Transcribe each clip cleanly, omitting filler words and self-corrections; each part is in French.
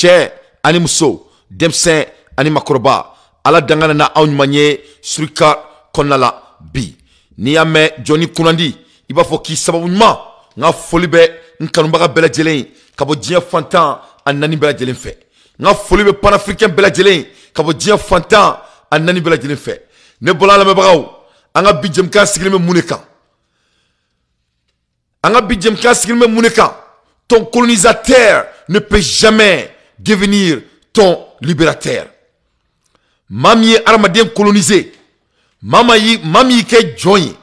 cɛ ani muso denmisɛn ani makɔrɔba ala dangana na anw ɲuman ye surika kɔnɔna la bi n'i y'a mɛn jɔnni kunnandi i b'a fɔ k'i sababu ɲuman n ka foli bɛ n kanubaga bɛɛ lajɛlen ka bɔ diɲɛ fantan a naani bɛɛ lajɛlen fɛ n ka foli bɛ panafirikɛn bɛɛ lajɛlen ka bɔ diɲɛ fantan a naani bɛɛ lajɛlen fɛ ne bɔla lamɛnbagaw an ka bi jɛmukan sigilen bɛ mun de kan an ka bi jɛmukan sigilen bɛ mun de kan ton colonisateur ne peut jamais devenir ton libérateur maa min ye adamaden coloniser maa min y'i kɛ jɔn ye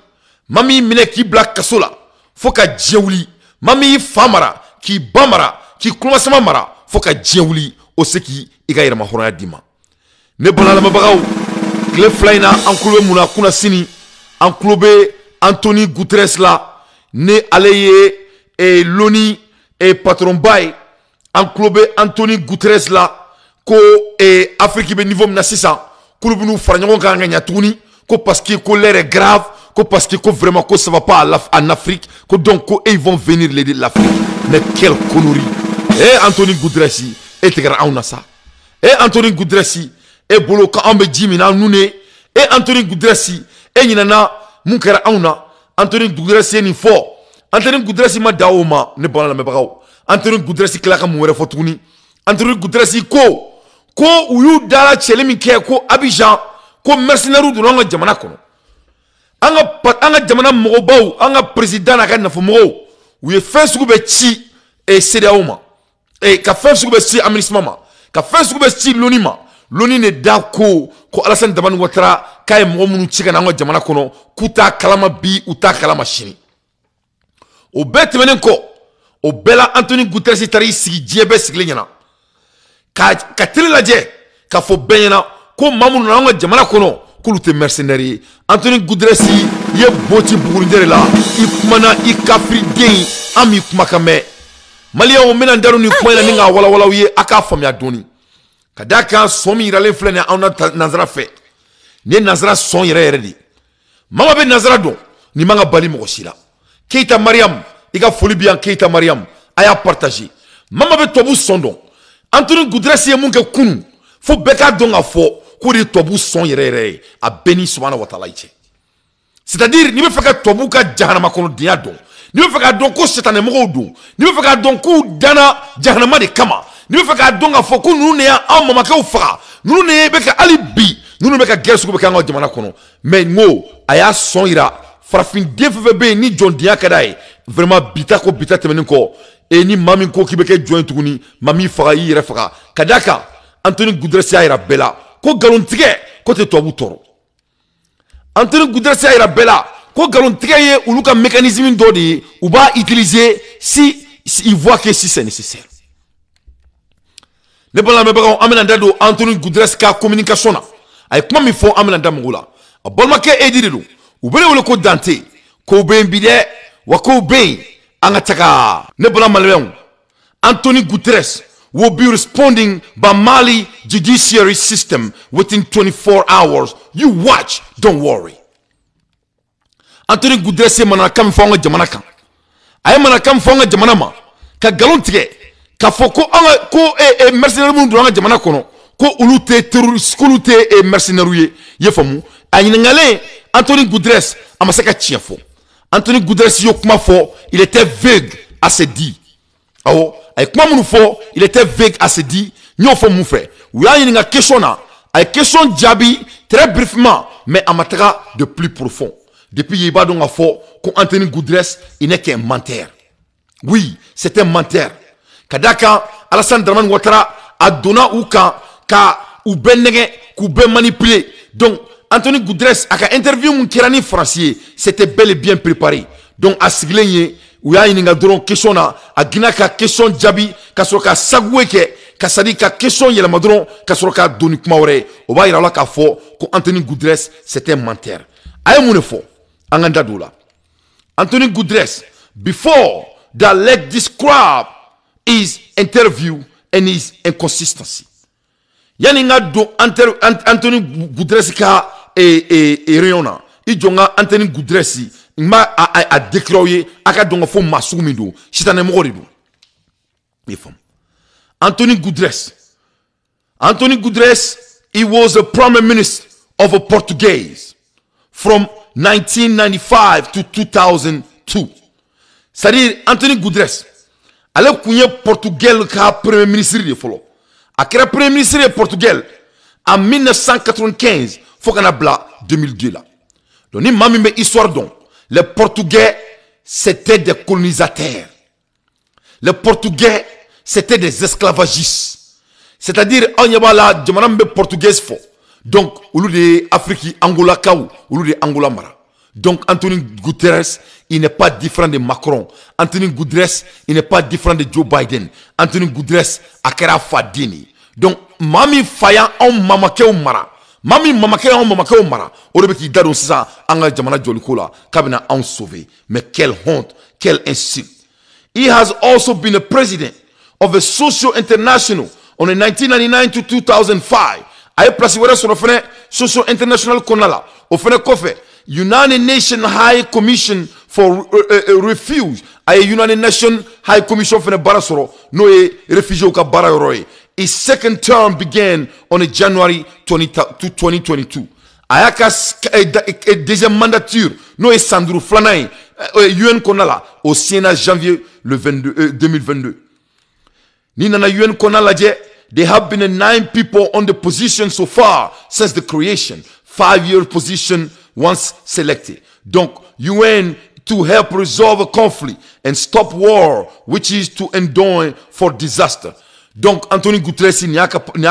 maa min y'i minɛ k'i bila kaso la fo ka diɲɛ wuli maa min y'i fa mara k'i ba mara k'i kulomasama mara fo ka diɲɛ wuli o se k'i ka yɛrɛma hɔrɔnya d'i ma ne bɔla lamɛnbagaw tile fila in na an tulo bɛ mun na kunna sini an tulo bɛ Anthony Guterres la ni ale ye l'ONU patronba ye an tulo bɛ Anthony Guterres la ko Afrique bɛ niveau min na sisan k'olu bɛ n'u fara ɲɔgɔn kan ka ɲɛ tuguni ko parce que ko l'heure est grave ko parce que ko vraiment ko ça va pas en Afrique ko donc ko ils vont venir l'aider l'Afrique mais quelle connerie Anthony Guterres tigɛra anw na sa Anthony Guterres bolo ko an bɛ ji min na nu ne Anthony Guterres ɲinana mun kɛra anw na Anthony Guterres ye nin fɔ Anthony Guterres ma da o ma ne bɔra lamɛnbagaw Anthony Guterres tila ka mun wɛrɛ fɔ tuguni Anthony Guterres ko u y'u dala cɛli min kɛ ko Abidjan ko mercenaires donna an ka jamana kɔnɔ an ka jamana mɔgɔbaw an ka président n'a ka nafomɔgɔw u ye fɛn sugu bɛ ci CEDEAO ma ka fɛn sugu bɛ ci AMINUSMA ma ka fɛn sugu bɛ ci l'ONU ma l'ONU ne da ko Alassane Dramane Ouattara k'a ye mɔgɔ minnu ci ka na an ka jamana kɔnɔ k'u t'a kalama bi u t'a kalama sini o bɛɛ tɛmɛnen kɔ o bɛɛ la Anthony Guterres taara i sigi diɲɛ bɛɛ sigilen ɲɛna ka télé lajɛ k'a fɔ bɛɛ ɲɛna ko maa minnu nana an ka jamana kɔnɔ k'olu tɛ mercenaires ye Anthony Guterres ye boti bugurinjɛ de la i kumana i kafiriden an m'i kumakan mɛn maliyɛnw bɛna n da don nin kuma in na ni k'a walawalaw ye a k'a faamuya dɔɔni ka d'a kan sɔn min yiralen filɛ nin ye anw na nanzara fɛ nin ye nanzara sɔn yɛrɛ yɛrɛ de maa bɛ nanzara dɔn nin man ka bali mɔgɔ si la Keita Mariam i ka foli bi yan Keita Mariam a y'a partager maa bɛ tubabu sɔn dɔn Anthony Guterres ye mun kɛ kunun fo bɛɛ k'a dɔn k'a fɔ k'o de ye tubabu sɔn yɛrɛ yɛrɛ ye a bɛɛ ni Subahana wa Taala cɛ c'est-à-dire n'i bɛ fɛ ka tubabu ka jahanama kɔnɔdenya dɔn n'i bɛ fɛ k'a dɔn ko sitanɛmɔgɔw don n'i bɛ fɛ k'a dɔn k'u danna jahanama de kama n'i bɛ fɛ k'a dɔn k'a fɔ ko ninnu de y'an mamakɛw faga ninnu de bɛ ka hali bi ninnu bɛ ka guerre sugu bɛ kɛ an ka jamana kɔnɔ mais n ko a y'a sɔn yira farafinen fɛn fɛn bɛ yen ni jɔndenya ka d'a ye vraiment bita ko bita tɛmɛnen kɔ ni maa min ko k'i bɛ kɛ jɔn ye tuguni maa min faga i yɛrɛ faga ka d'a kan Anthony Guterres y'a yira bɛɛ la ko nkalontigɛ ko tɛ tubabu tɔɔrɔ Anthony Guterres y'a yira bɛɛ la ko nkalontigɛ ye olu ka mécanisme dɔ de ye u b'a utiliser si ils voient que si c'est nécessaire ne bɔra lamɛnbagaw an bɛna da don Anthony Guterres ka communication na a ye kuma min fɔ an bɛna da mɔgɔw la a balimakɛ Edi de don u bɛ ne wele ko Dante k'o bɛ yen bi dɛ wa k'o bɛ yen an ka taga ne bɔra maliyɛnw Anthony Guterres will be responding by Mali judiciary system within 24 hours. You watch, don't worry. Anthony Guterres ye manaka min fɔ an ka jamana kan a ye manaka min fɔ an ka jamana ma ka nkalon tigɛ k'a fɔ ko mercenaires minnu donna an ka jamana kɔnɔ ko olu tɛ terroriste k'olu tɛ mercenaires ye i ye faamu a ɲininkalen Anthony Guterres a ma se ka tiɲɛ fɔ Anthony Guterres y'o kuma fɔ il était vague à se dire awɔ a ye kuma minnu fɔ il était vague à se dire n y'o fɔ mun fɛ u y'a ɲininka question na a ye question jaabi très brièvement mais a ma taga de plus profond depuis i b'a dɔn k'a fɔ ko Anthony Guterres il n'est qu'un menteur oui c'est un menteur ka d'a kan Alassane Dramane Ouattara a donna u kan ka u bɛɛ nɛgɛ k'u bɛɛ manipuler donc Anthony Guterres a ka interview mun kɛra ni Faransi ye c'était bel et bien préparé donc a sigilen ye u y'a ɲininka dɔrɔn question na a gina ka question jaabi ka sɔrɔ ka sagoe kɛ ka sadi ka question yɛlɛma dɔrɔn ka sɔrɔ ka don ni kuma wɛrɛ ye o b'a yira la k'a fɔ ko Anthony Guterres c'était un menteur a ye mun de fɔ an ka da don o la Anthony Guterres before that let's describe his interview and his inconsistency yani nga don Anthony Guterres ka réunion na i jonga Anthony Guterres ma a déclaré aka donga fo masugu min do sitanɛmɔgɔ de do i fam Anthony Guterres. Anthony Guterres, he was a prime minister of a Portuguese from 1995 to 2002. C'est-à-dire, Anthony Guterres, ale kunye Portugal ka premier ministre de folo. A kera premier ministre de Portugal en 1995 faut qu'on a bla 2002 là. Donc ni mami me histoire donc les Portugais c'était des colonisateurs. Les Portugais c'était des esclavagistes. C'est-à-dire on y a la jamana portugaise fo. Donc au lieu de Afrique Angola kaou, au lieu de Angola mara. Donc Anthony Guterres, il n'est pas différent de Macron. Anthony Guterres, il n'est pas différent de Joe Biden. Anthony Guterres, akera fadini. Donc mami faya on mamake o mara. Mami mamake on mamake o mara. Orebe ki dadon sisa anga jamana joliko la kabina on sauvé. Mais quelle honte, quelle insulte. He has also been a president of a Social International on the 1999 to 2005. Aye place wera sur le fene Social International konala. O fene kofe United Nations High Commission for Refuge. Aye United Nations High Commission fene barasoro no e refugee ka bara yoroy. His second term began on January 2022. Ayaka deuxième mandature no e Sandro Flanay UN konala au Sénat janvier le 2022. Ni nana UN konala je there have been 9 people on the position so far since the creation. 5-year position once selected. Donc, UN to help resolve a conflict and stop war, which is to endure for disaster. Donc, Anthony Guterres, il n'y a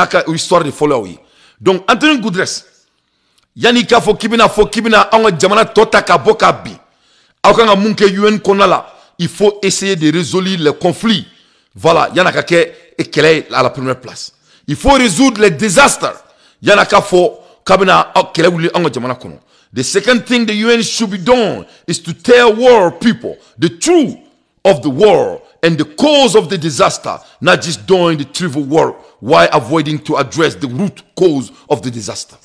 qu'à histoire de folie. Donc, Anthony Guterres, Yanika fo kibina anga jamana tota ka boka bi. Aukanga munke UN konala, il faut essayer de résoudre le conflit. Voilà, Yanaka ke et qu'elle est à la première place. Il faut résoudre les désastres. Yanaka fo kabina qu'elle est anga jamana kono. The second thing the UN should be done is to tell world people the truth of the war and the cause of the disaster, not just doing the trivial work while avoiding to address the root cause of the disaster.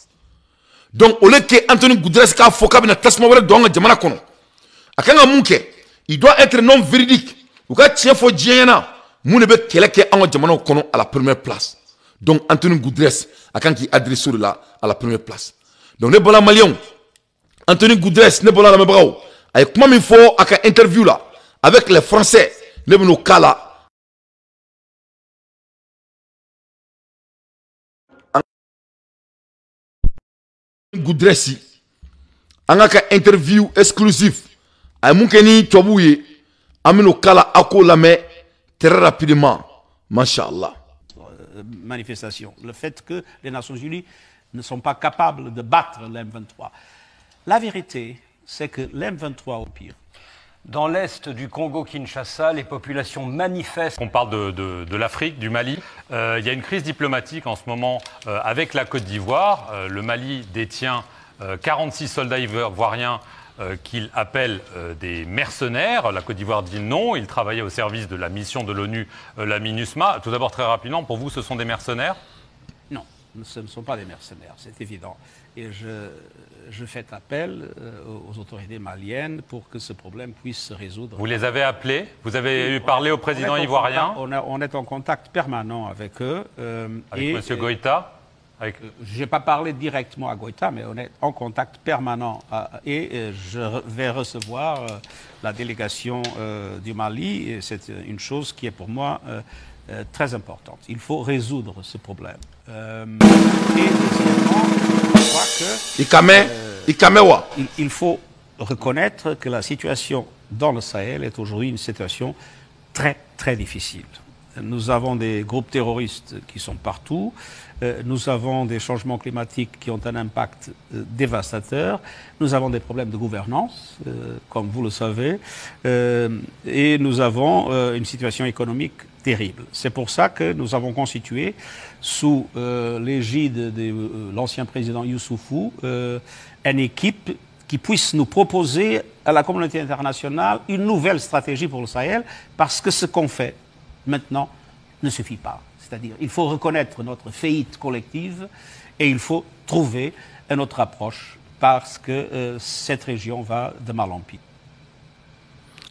Donc, au lieu que Anthony Guterres ka fo kabina tasma wala donga jamana kono. Akanga munke, il doit être non véridique. Ou ka tien fo djena, mounebe keleke anga jamana kono à la première place. Donc, Anthony Guterres, akanki adresse là à la première place. Donc, les bons malions, Anthony Guterres ne bola la mebrao ay kuma min fo aka interview là avec les Français ne bono kala Guterres anga interview exclusif ay munkeni tobuye amino kala ako lame très rapidement machallah. Manifestation, le fait que les Nations Unies ne sont pas capables de battre l'M23. La vérité, c'est que l'M23 au pire. Dans l'est du Congo-Kinshasa, les populations manifestent. On parle de l'Afrique, du Mali. Il y a une crise diplomatique en ce moment avec la Côte d'Ivoire. Le Mali détient 46 soldats ivoiriens qu'il appelle des mercenaires. La Côte d'Ivoire dit non. Ils travaillaient au service de la mission de l'ONU, la MINUSMA. Tout d'abord, très rapidement, pour vous, ce sont des mercenaires? Non, ce ne sont pas des mercenaires, c'est évident. Et je fais appel aux autorités maliennes pour que ce problème puisse se résoudre. Vous les avez appelés? Vous avez parlé au président ivoirien? On est en contact permanent avec eux. Avec M. Goïta? Je n'ai pas parlé directement à Goïta, mais on est en contact permanent. Et je vais recevoir la délégation du Mali. Et c'est une chose qui est pour moi très importante. Il faut résoudre ce problème. Et deuxièmement, je crois que il faut reconnaître que la situation dans le Sahel est aujourd'hui une situation très, très difficile. Nous avons des groupes terroristes qui sont partout. Nous avons des changements climatiques qui ont un impact dévastateur. Nous avons des problèmes de gouvernance, comme vous le savez. Et nous avons une situation économique terrible. C'est pour ça que nous avons constitué, sous l'égide de l'ancien président Youssoufou, une équipe qui puisse nous proposer à la communauté internationale une nouvelle stratégie pour le Sahel, parce que ce qu'on fait maintenant ne suffit pas. C'est-à-dire il faut reconnaître notre faillite collective et il faut trouver une autre approche, parce que cette région va de mal en pis.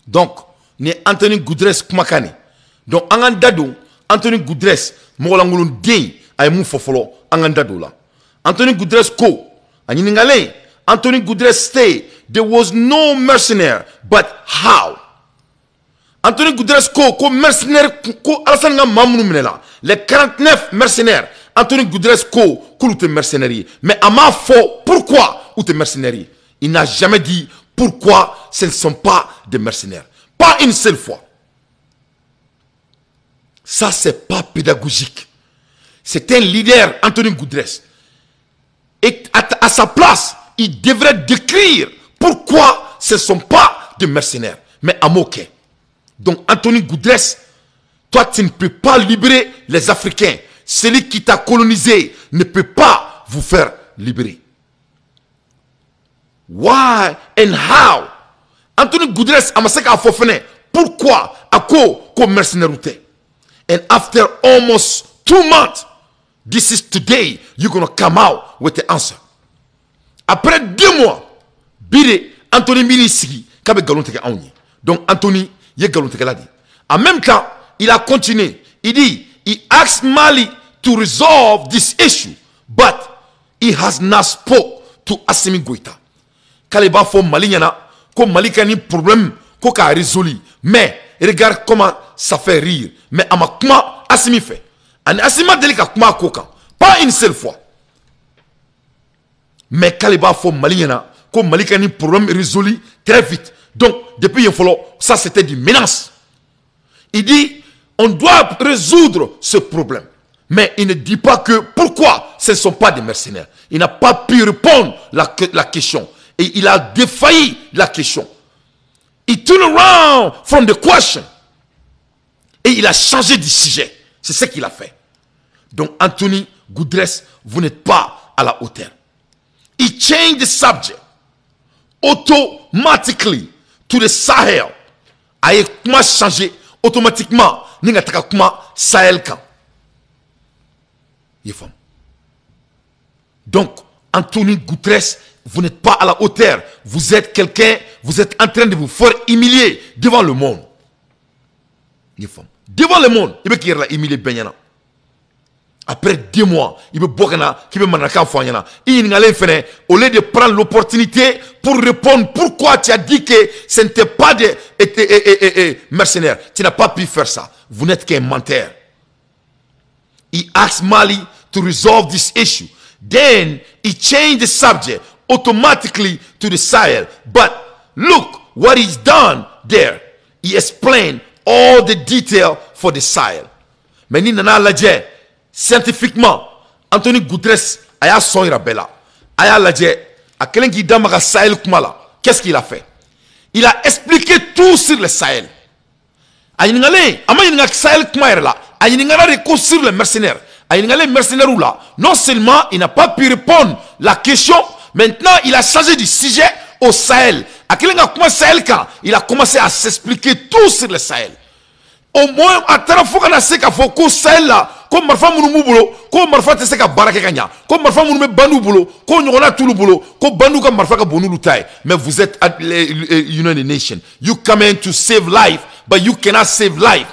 Donc, ni Anthony Guterres Kumakane. Donc, Anthony Goudres mogolangulun den ay mu fofolo anganda dola. Anthony Goudres ko anyiningale Anthony Goudres say there was no mercenary, but how? Anthony Goudres ko mercenaire ko Alassane nga mamunu minela. Les 49 mercenaires, Anthony Goudres ko te mercenaires. Mais à ma faux, pourquoi ou te mercenaires? Il n'a jamais dit pourquoi ce ne sont pas des mercenaires. Pas une seule fois. Ça, c'est pas pédagogique. C'est un leader, Anthony Goudres. Et à sa place, il devrait décrire pourquoi ce ne sont pas des mercenaires, mais à moquer. Donc, Anthony Goudres, toi, tu ne peux pas libérer les Africains. Celui qui t'a colonisé ne peut pas vous faire libérer. Why and how? Anthony Goudres, Amaseka Afofene, pourquoi? À quoi mercenaire? And after almost 2 months, this is today, you're going to come out with the answer. Après 2 mois, Bide, Anthony Minisiki, Kabe Galonteke Aouni. Donc Anthony, Ye Galonteke l'a dit. En même temps, il a continué. Il dit, he asked Mali to resolve this issue, but he has not spoke to Assimi Goïta. Kaliba fo Mali yana, ko Mali kani problème, ko ka résolu. Mais, regarde comment ça fait rire. Mais ama kuma Assimi fait. Ani Assimi delika kuma koka. Pas une seule fois. Mais Kaliba fo Mali yana, ko Mali kani problème résolu très vite. Donc, depuis un follow, ça c'était du menace. Il dit, on doit résoudre ce problème. Mais il ne dit pas que pourquoi ce ne sont pas des mercenaires. Il n'a pas pu répondre la question. Et il a défailli la question. Il tourne around from the question. Et il a changé de sujet. C'est ce qu'il a fait. Donc Anthony Goudres, vous n'êtes pas à la hauteur. He changed the subject automatically to the Sahel. A comment changer automatiquement ninga taka kuma Sahel kan. Donc Anthony Goudres, vous n'êtes pas à la hauteur. Vous êtes quelqu'un, vous êtes en train de vous faire humilier devant le monde. Devant le monde, il veut qu'il y humilié Benyana. Après 2 mois, il veut Bokana, qui veut Manaka Fanyana. Il n'allait faire, au lieu de prendre l'opportunité pour répondre pourquoi tu as dit que ce n'était pas des mercenaires. Tu n'as pas pu faire ça. Vous n'êtes qu'un menteur. He asked Mali to resolve this issue. Then he changed the subject automatically to the Sahel. But look what he's done there. He explained all the detail for the Sahel. Mais ni nana ladje scientifiquement Anthony Goudres aya son irabella aya ladje a kelen qui damaga Sahel kumala. Qu'est-ce qu'il a fait? Il a expliqué tout sur le Sahel. Ayiningale ama yininga Sahel kuma la ayiningala de sur les mercenaires. Ayiningale mercenaires ou là. Non seulement il n'a pas pu répondre la question, maintenant il a changé du sujet au Sahel. Il a commencé à s'expliquer tout sur le Sahel. Au moins, à Tarafokana Seka Foko Sahel là, comme Marfa Mounoubulo, comme Marfa Teseka Barakanya, comme Marfa Mounoumé Banoubulo, comme Yorona Touloubulo, comme Banouka Marfaka Bonouloutai. Mais vous êtes at United Nations. You come in to save life, but you cannot save life.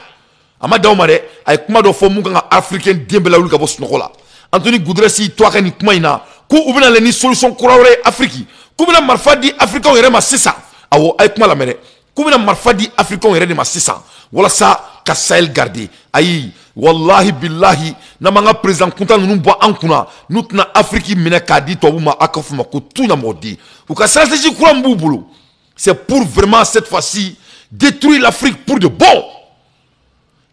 Amadaomare, avec Mado Fomunga Africain Dembela Luka Bosnola. Anthony Goudres, toi, Kani Kmaina, Kou Ubina Leni solution Kouraure Afrique. Koubina Marfadi Africain et Rema 600. Awo Aikma la mere. Koubina Marfadi Africain et Rema 600. Voilà ça, Kassael gardé. Aïe, Wallahi Billahi, Namanga président Kunta Numba Ankuna, Noutna Afrique Menekadi, Touma Akafuma, Koutuna Modi. Ou Kassel Seji Kouramboubou. C'est pour vraiment cette fois-ci détruire l'Afrique pour de bon.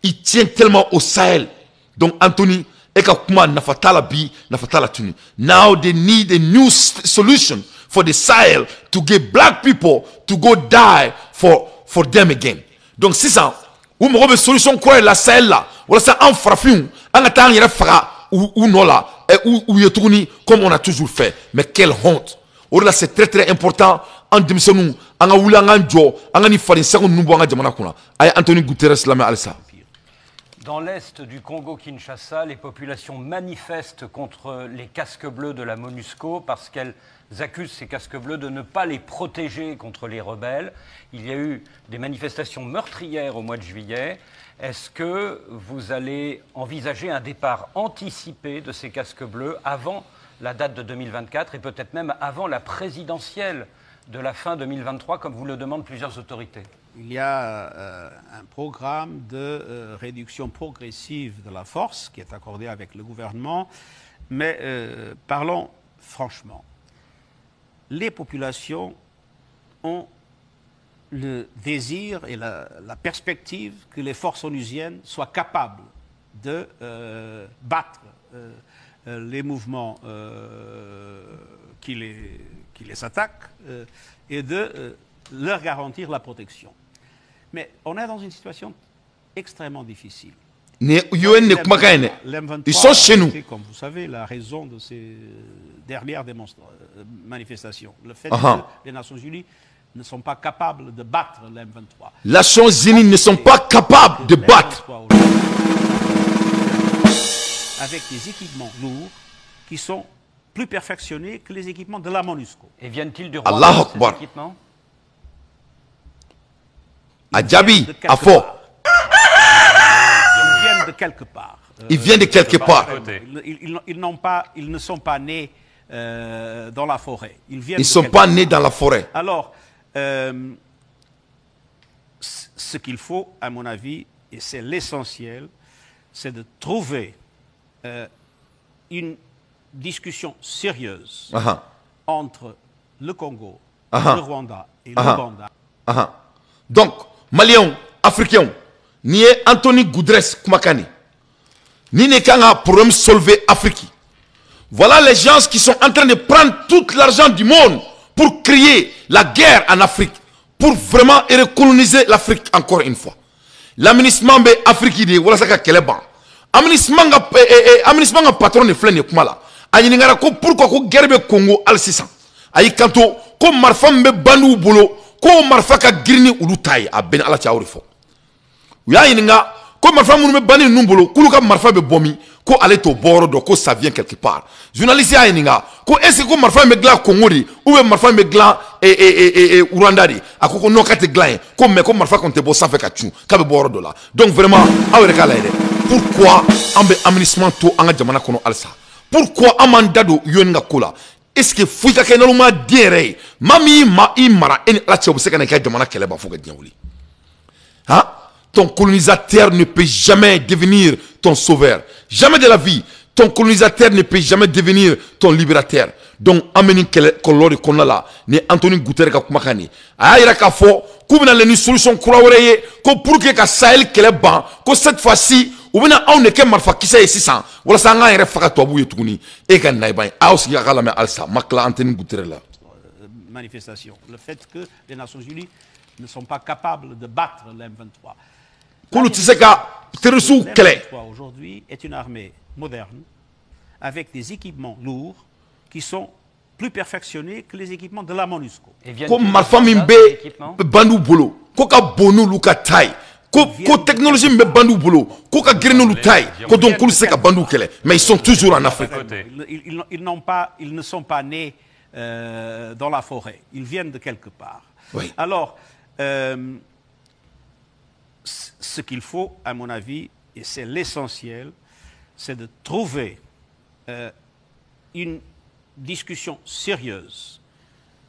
Il tient tellement au Sahel. Donc Anthony, now they need a new solution for the Sahel to get black people to go die for them again. Donc c'est ça. Où me solution quoi la Sahel là. Voilà ça en frappant. En attendant il fera ou non là ou il tourne comme on a toujours fait. Mais quelle honte. Voilà c'est très très important. En démissionnou, en awula en jo, en ani farin seconde nous boanga jamana kuna. Ay Anthony Guterres la me alsa. Dans l'est du Congo-Kinshasa, les populations manifestent contre les casques bleus de la MONUSCO parce qu'elles accusent ces casques bleus de ne pas les protéger contre les rebelles. Il y a eu des manifestations meurtrières au mois de juillet. Est-ce que vous allez envisager un départ anticipé de ces casques bleus avant la date de 2024 et peut-être même avant la présidentielle de la fin 2023, comme vous le demandent plusieurs autorités? Il y a un programme de réduction progressive de la force qui est accordé avec le gouvernement, mais parlons franchement. Les populations ont le désir et la perspective que les forces onusiennes soient capables de battre les mouvements qui les attaquent et de leur garantir la protection. Mais on est dans une situation extrêmement difficile. Ils sont chez nous. Comme vous savez, la raison de ces dernières manifestations, le fait que les Nations Unies ne sont pas capables de battre l'M23. Les Nations Unies ne sont pas capables de battre. Avec des équipements lourds qui sont plus perfectionnés que les équipements de la MONUSCO. Et viennent-ils du Rwanda, ces équipements? Adjabi, Afo. Ils viennent de quelque part. Ils viennent de quelque part. Ils ne sont pas nés dans la forêt. Ils ne sont pas nés dans la forêt. Alors, ce qu'il faut, à mon avis, et c'est l'essentiel, c'est de trouver une discussion sérieuse entre le Congo, le Rwanda et l'Ouganda. Donc, Maliens, Africains, ni Anthony Goudres Kumakani, ni Nekanga problème solver Afrique. Voilà les gens qui sont en train de prendre tout l'argent du monde pour créer la guerre en Afrique, pour vraiment recoloniser l'Afrique encore une fois. L'aménagement de l'Afrique, voilà ça qu'est le ban. Aménagement patron de flène kumala. Aïningara ko pourquoi ko guerre Congo al 600. Aïe kanto ko marfam be bandu bolo ko marfa ka girni ulu tay a ben ala tiawri fo. Ya aïninga ko marfa munu be bani numbolo kulu ka marfa be bomi ko ale to boro do ko ça vient quelque part. Journaliste aïninga ko est-ce que marfa me gla Congo di ou be marfa me gla Rwanda di akoko no kate gla ko me ko marfa konte bo ça fait ka tu ka be boro do là. Donc vraiment awre ka laide. Pourquoi ambe aménagement to anga jamana kono alsa? Pourquoi amandado yonga kola? Est-ce que fouika kenaluma dire mami ma imara en la tchobseka na ka jamana keleba fouka diawli? Hein? Ton colonisateur ne peut jamais devenir ton sauveur. Jamais de la vie. Ton colonisateur ne peut jamais devenir ton libérateur. Donc, ameni kolori konala ni Anthony Guterres ka kumakani. Ayira ka fo kubina le ni solution kurawreye ko pour que ka Sahel keleba ko cette fois-ci ou bien on ne qu'un marfa qui sait 600 wala ça nga yere faka to bu yetuguni e kan nay bay aussi ya kala me alsa makla Anthony Guterres la manifestation, le fait que les Nations Unies ne sont pas capables de battre l'M23. L'M23 aujourd'hui est une armée moderne avec des équipements lourds qui sont plus perfectionnés que les équipements de la MONUSCO. Comme ma famille be bandu bolo ko ka bonu luka tai ko technologie me bandu bolo ko ka greno lu tai ko donc ko se ka bandu kele mais ils sont toujours en Afrique. Ils ne sont pas nés dans la forêt, ils viennent de quelque part. Oui. Alors ce qu'il faut, à mon avis, et c'est l'essentiel, c'est de trouver une discussion sérieuse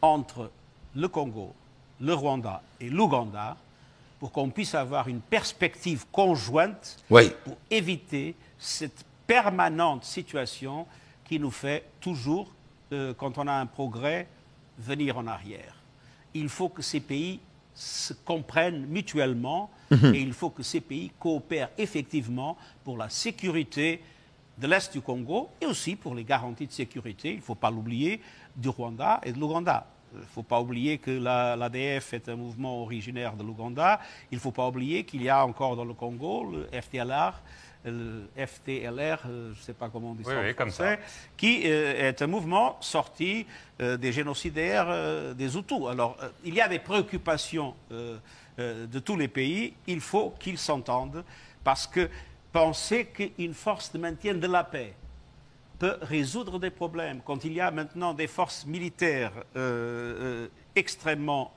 entre le Congo, le Rwanda et l'Ouganda pour qu'on puisse avoir une perspective conjointe pour éviter cette permanente situation qui nous fait toujours, quand on a un progrès, venir en arrière. Il faut que ces pays se comprennent mutuellement et il faut que ces pays coopèrent effectivement pour la sécurité de l'Est du Congo et aussi pour les garanties de sécurité, il ne faut pas l'oublier, du Rwanda et de l'Ouganda. Il ne faut pas oublier que l'ADF est un mouvement originaire de l'Ouganda. Il ne faut pas oublier qu'il y a encore dans le Congo le FDLR, je ne sais pas comment on dit ça en français, qui est un mouvement sorti des génocidaires des Hutus. Alors, il y a des préoccupations de tous les pays. Il faut qu'ils s'entendent parce que penser qu'une force de maintien de la paix peut résoudre des problèmes. Quand il y a maintenant des forces militaires extrêmement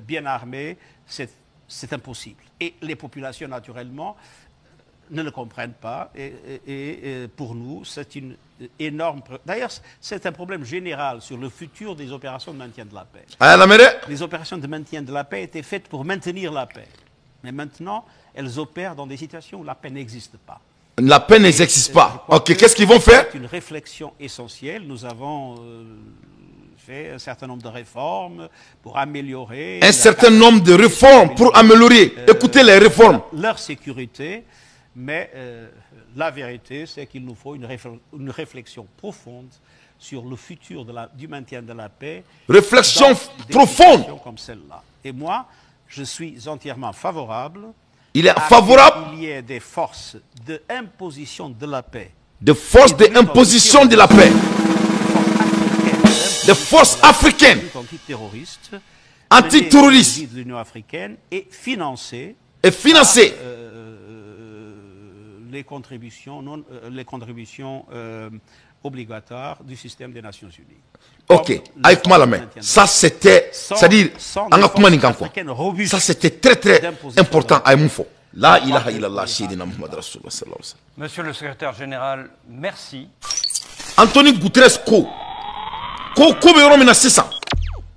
bien armées, c'est impossible. Et les populations, naturellement, ne le comprennent pas. Et pour nous, c'est une énorme... D'ailleurs, c'est un problème général sur le futur des opérations de maintien de la paix. Les opérations de maintien de la paix étaient faites pour maintenir la paix. Mais maintenant, elles opèrent dans des situations où la paix n'existe pas. La paix n'existe pas. Ok, qu'est-ce qu'ils vont faire? C'est une réflexion essentielle. Nous avons fait un certain nombre de réformes pour améliorer... Un certain nombre de réformes pour améliorer. Écoutez les réformes. Leur sécurité. Mais la vérité, c'est qu'il nous faut une réflexion profonde sur le futur du maintien de la paix. Réflexion profonde. Comme celle-là. Et moi, je suis entièrement favorable. Il est favorable. Il y ait des forces d'imposition de la paix. Des forces d'imposition de la paix. Des forces africaines. Antiterroristes. De l'Union africaine et financer. Les contributions obligatoires du système des Nations Unies. Ok, avec moi la main. Ça c'était, c'est-à-dire, ça c'était très très important à Moufo. La ilaha illallah sayyidina Muhammad Rasulullah sallallahu alayhi wa sallam. Monsieur le secrétaire général, merci. Anthony Guterres ko be yɔrɔ min na sisan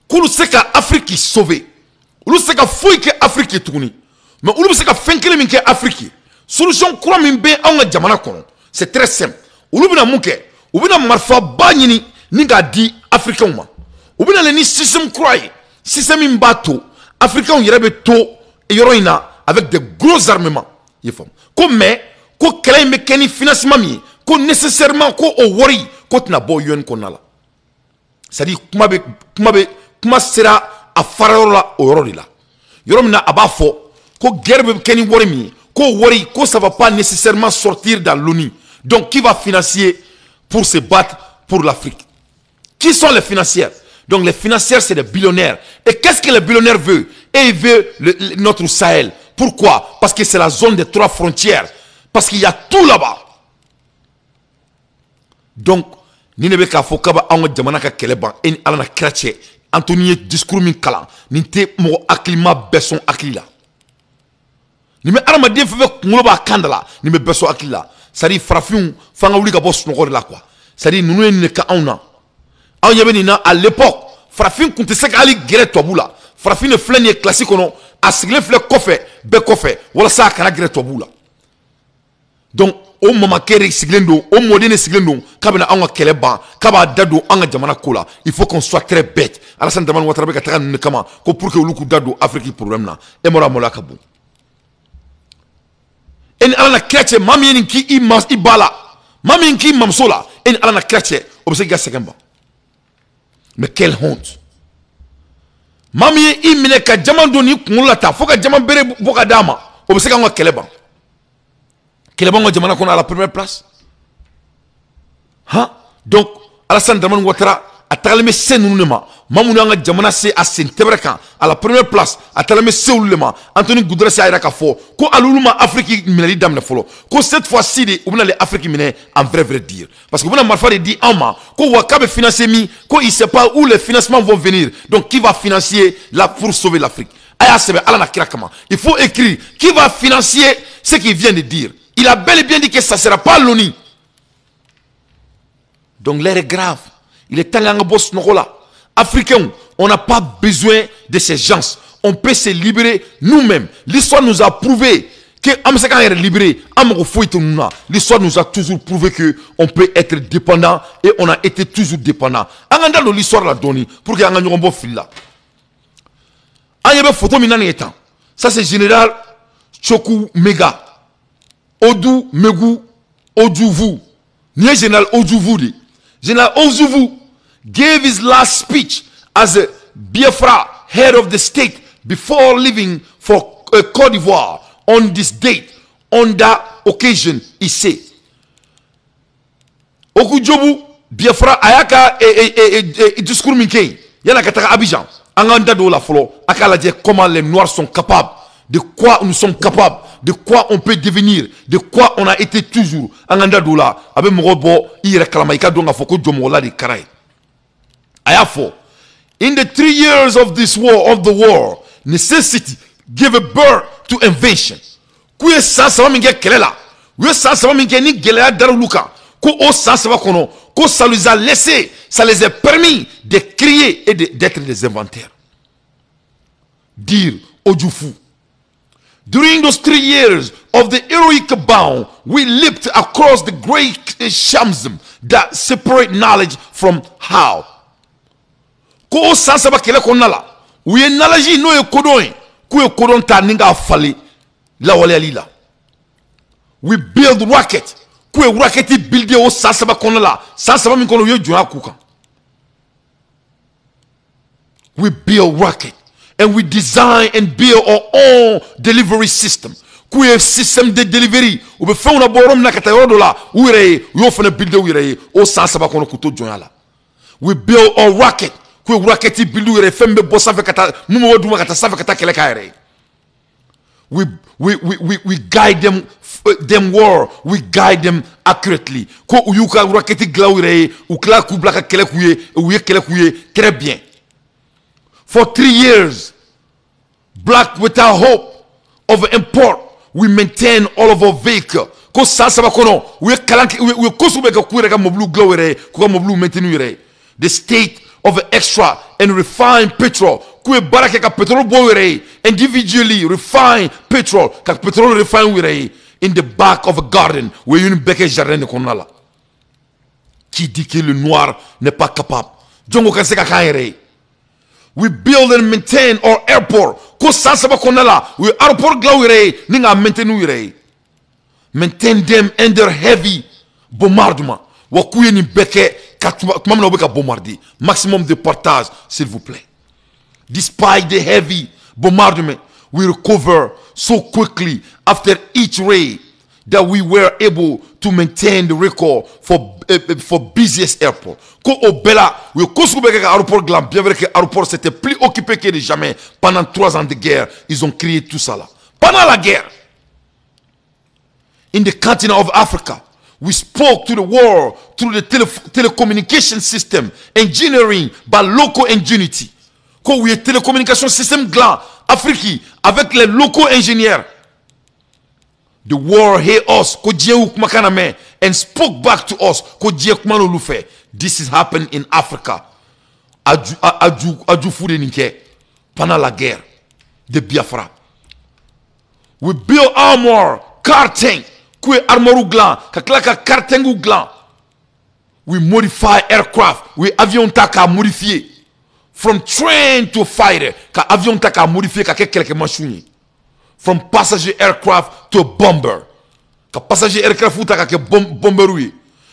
k'olu se ka Afrique sauver, olu se ka foyi kɛ Afrique tuguni, mais olu bɛ se ka fɛn kelen min kɛ Afrique. Solution kura min bɛ anw ka jamana kɔnɔ, c'est très simple. Olu bɛna mun kɛ, u bɛna marifaba ɲini ni k'a di africains ma. U bɛna ni système kura ye, système min b'a to africains yɛrɛ bɛ to yɔrɔ in na avec des gros armements. I faamu. Ko mais ko kɛlɛ in bɛ kɛ ni financement min ye, ko nécessairement ko o wari ko tɛna bɔ UN kɔnɔna la. C'est-à-dire kuma sera a fara yɔrɔ la o yɔrɔ de la. Yɔrɔ min na a b'a fɔ ko guerre bɛ kɛ ni wari min ye. Ko ça ne va pas nécessairement sortir dans l'ONU. Donc, qui va financer pour se battre pour l'Afrique? Qui sont les financiers? Donc, les financiers, c'est des billionnaires. Et qu'est-ce que les billionnaires veulent? Et ils veulent notre Sahel. Pourquoi? Parce que c'est la zone des 3 frontières. Parce qu'il y a tout là-bas. Donc, ni ne be ka fo kaba ango jamana ka keleban en ala na krache Anthony discours min kala ni te mo aklima beson akila. Ni me aramaden febe kuŋolo b'a kan da la ni me beso akili la, c'est à dire farafinw f'an ka wuli ka bɔ sunɔgɔ de la quoi, c'est à dire ninnu ye nin de ka anw na. Anw ɲɛ bɛ nin na à l'époque farafin kun tɛ se ka hali gɛrɛ tubabu la. Farafin de filɛ nin ye classe kɔnɔ a sigilen filɛ kɔfɛ bɛɛ kɔfɛ walasa a kana gɛrɛ tubabu la. Donc o mamakɛ de sigilen don, o mɔden de sigilen don k'a bɛna anw ka kɛlɛ ban, k'a b'a da don an ka jamana ko la. Il faut qu'on soit très bête. Alassane Dramane Ouattara bɛ ka taga ninnu de kama ko pour que olu k'u da don Afrique problème na. E mɔra mɔla ka bon. En ala na kɛcɛ maa min ye nin k'i ba la, maa min k'i mamuso la, en ala na kɛcɛ o bɛ se k'i ka sɛgɛn ban. Mais quelle honte! Maa min ye i minɛ ka jama don n'i kunkolo la tan fo ka jama bere bɔ ka d'a ma, o bɛ se k'an ka kɛlɛ ban. Kɛlɛ b'an ka jamana kɔnɔ à la première place. Hein? Donc Alassane Dramane Ouattara a tagalen bɛ se ninnu de ma, maa minnu y'an ka jamana se a sen tɛbɛrɛ kan à la première place a tagalen bɛ se olu de ma. Anthony Guterres y'a yira k'a fɔ ko hali olu ma Afrique minɛli daminɛ fɔlɔ, ko cette fois-ci de u bɛna le Afrique minɛ en vrai dire, parce que u bɛna marifa de di anw ma ko wa k'a bɛ financer min, ko il sait pas où les financements vont venir, donc qui va financer la pour sauver l'Afrique. A y'a sɛbɛn ala na kira kama, il faut écrire qui va financer ce qu'il vient de dire. Il a bel et bien dit que ça ne sera pas l'ONU. Donc l'air est grave. Il est temps d'en boss nogola. Africains, on n'a pas besoin de ces gens. On peut se libérer nous-mêmes. L'histoire nous a prouvé que l'histoire nous a toujours prouvé que on peut être dépendant et on a été toujours dépendant. Dans l'histoire la donnée pour que on ait un bon fil là. Il y a une photo maintenant. Ça c'est général Choku Mega. Odou Megu Odouvu. Ni général Odouvu. General Odouvu gave his last speech as a Biafra head of the state before leaving for Côte d'Ivoire on this date. On that occasion, he said, Okujobu Biafra ayaka discours minke yana kataka Abidjan. Anganda do la folo akala dire comment les noirs sont capables de quoi nous sommes capables, de quoi on peut devenir, de quoi on a été toujours. Anganda doula, abe morobo, ira kalamaika donga foko jomola de karai. Ayafo. In the 3 years of this war, of the war, necessity gave a birth to invasion. Kuye sasa minge kelela. Kuye sasa minge ni gelea daruluka. Ko o sasa kono. Ko ça les a laissé, ça les a permis de créer et d'être des inventaires. Dire Ojufu. During those 3 years of the heroic bound, we leaped across the great chasm that separate knowledge from how. Ko sansa ba kele konala. Uye nalaji no e kodon. Ku e kodon ta ninga fale la wale alila. We build rocket. Ku e rocket build o sansa ba konala. Sansa ba min kono yo juna kuka. We build rocket. And we design and build our own delivery system. Kuye system de delivery. Ube fe una borom na kata yodo la. Uire yo fene build uire o sansa ba kono kuto joyala. We build our rocket. Kuye rocket build uire fembe bossa fe kata mumo woduma kata safe kata kele kaire. We guide them war. We guide them accurately. Ko uyuka rocket gla uire ukla kubla ka kele kuye uye kele kuye très bien. For 3 years, black without hope of import, we maintain all of our vehicles. Because the state of extra and refined petrol. Individually refined petrol. In the back of a garden. Qui dit que le noir n'est pas capable? We build and maintain our airport. Ko sansaba konala. We airport glawire ninga maintain. Maintain them under heavy bombardement. Wakuye ni beke katmamna beka bombarder. Maximum de partage, s'il vous plaît. Despite the heavy bombardment, we recover so quickly after each raid that we were able to maintain the record for busiest airport. Ko obela, we kosoubeke aéroport glam, bien vrai que l'aéroport c'était plus occupé que jamais. Pendant 3 ans de guerre, ils ont créé tout ça là. Pendant la guerre, in the continent of Africa, we spoke to the world through the telecommunication system, engineering by local ingenuity. Ko we telecommunication system glam, Afrique, avec les locaux ingénieurs. The war heard us, and spoke back to us. This is happening in Africa. Pendant la guerre de Biafra. We build armor, car tank, we modify aircraft, we avion taka modifié. From train to fighter, ka avion taka modifié quelques machines. From passenger aircraft to bomber. Ka passenger aircraft utaka bomber.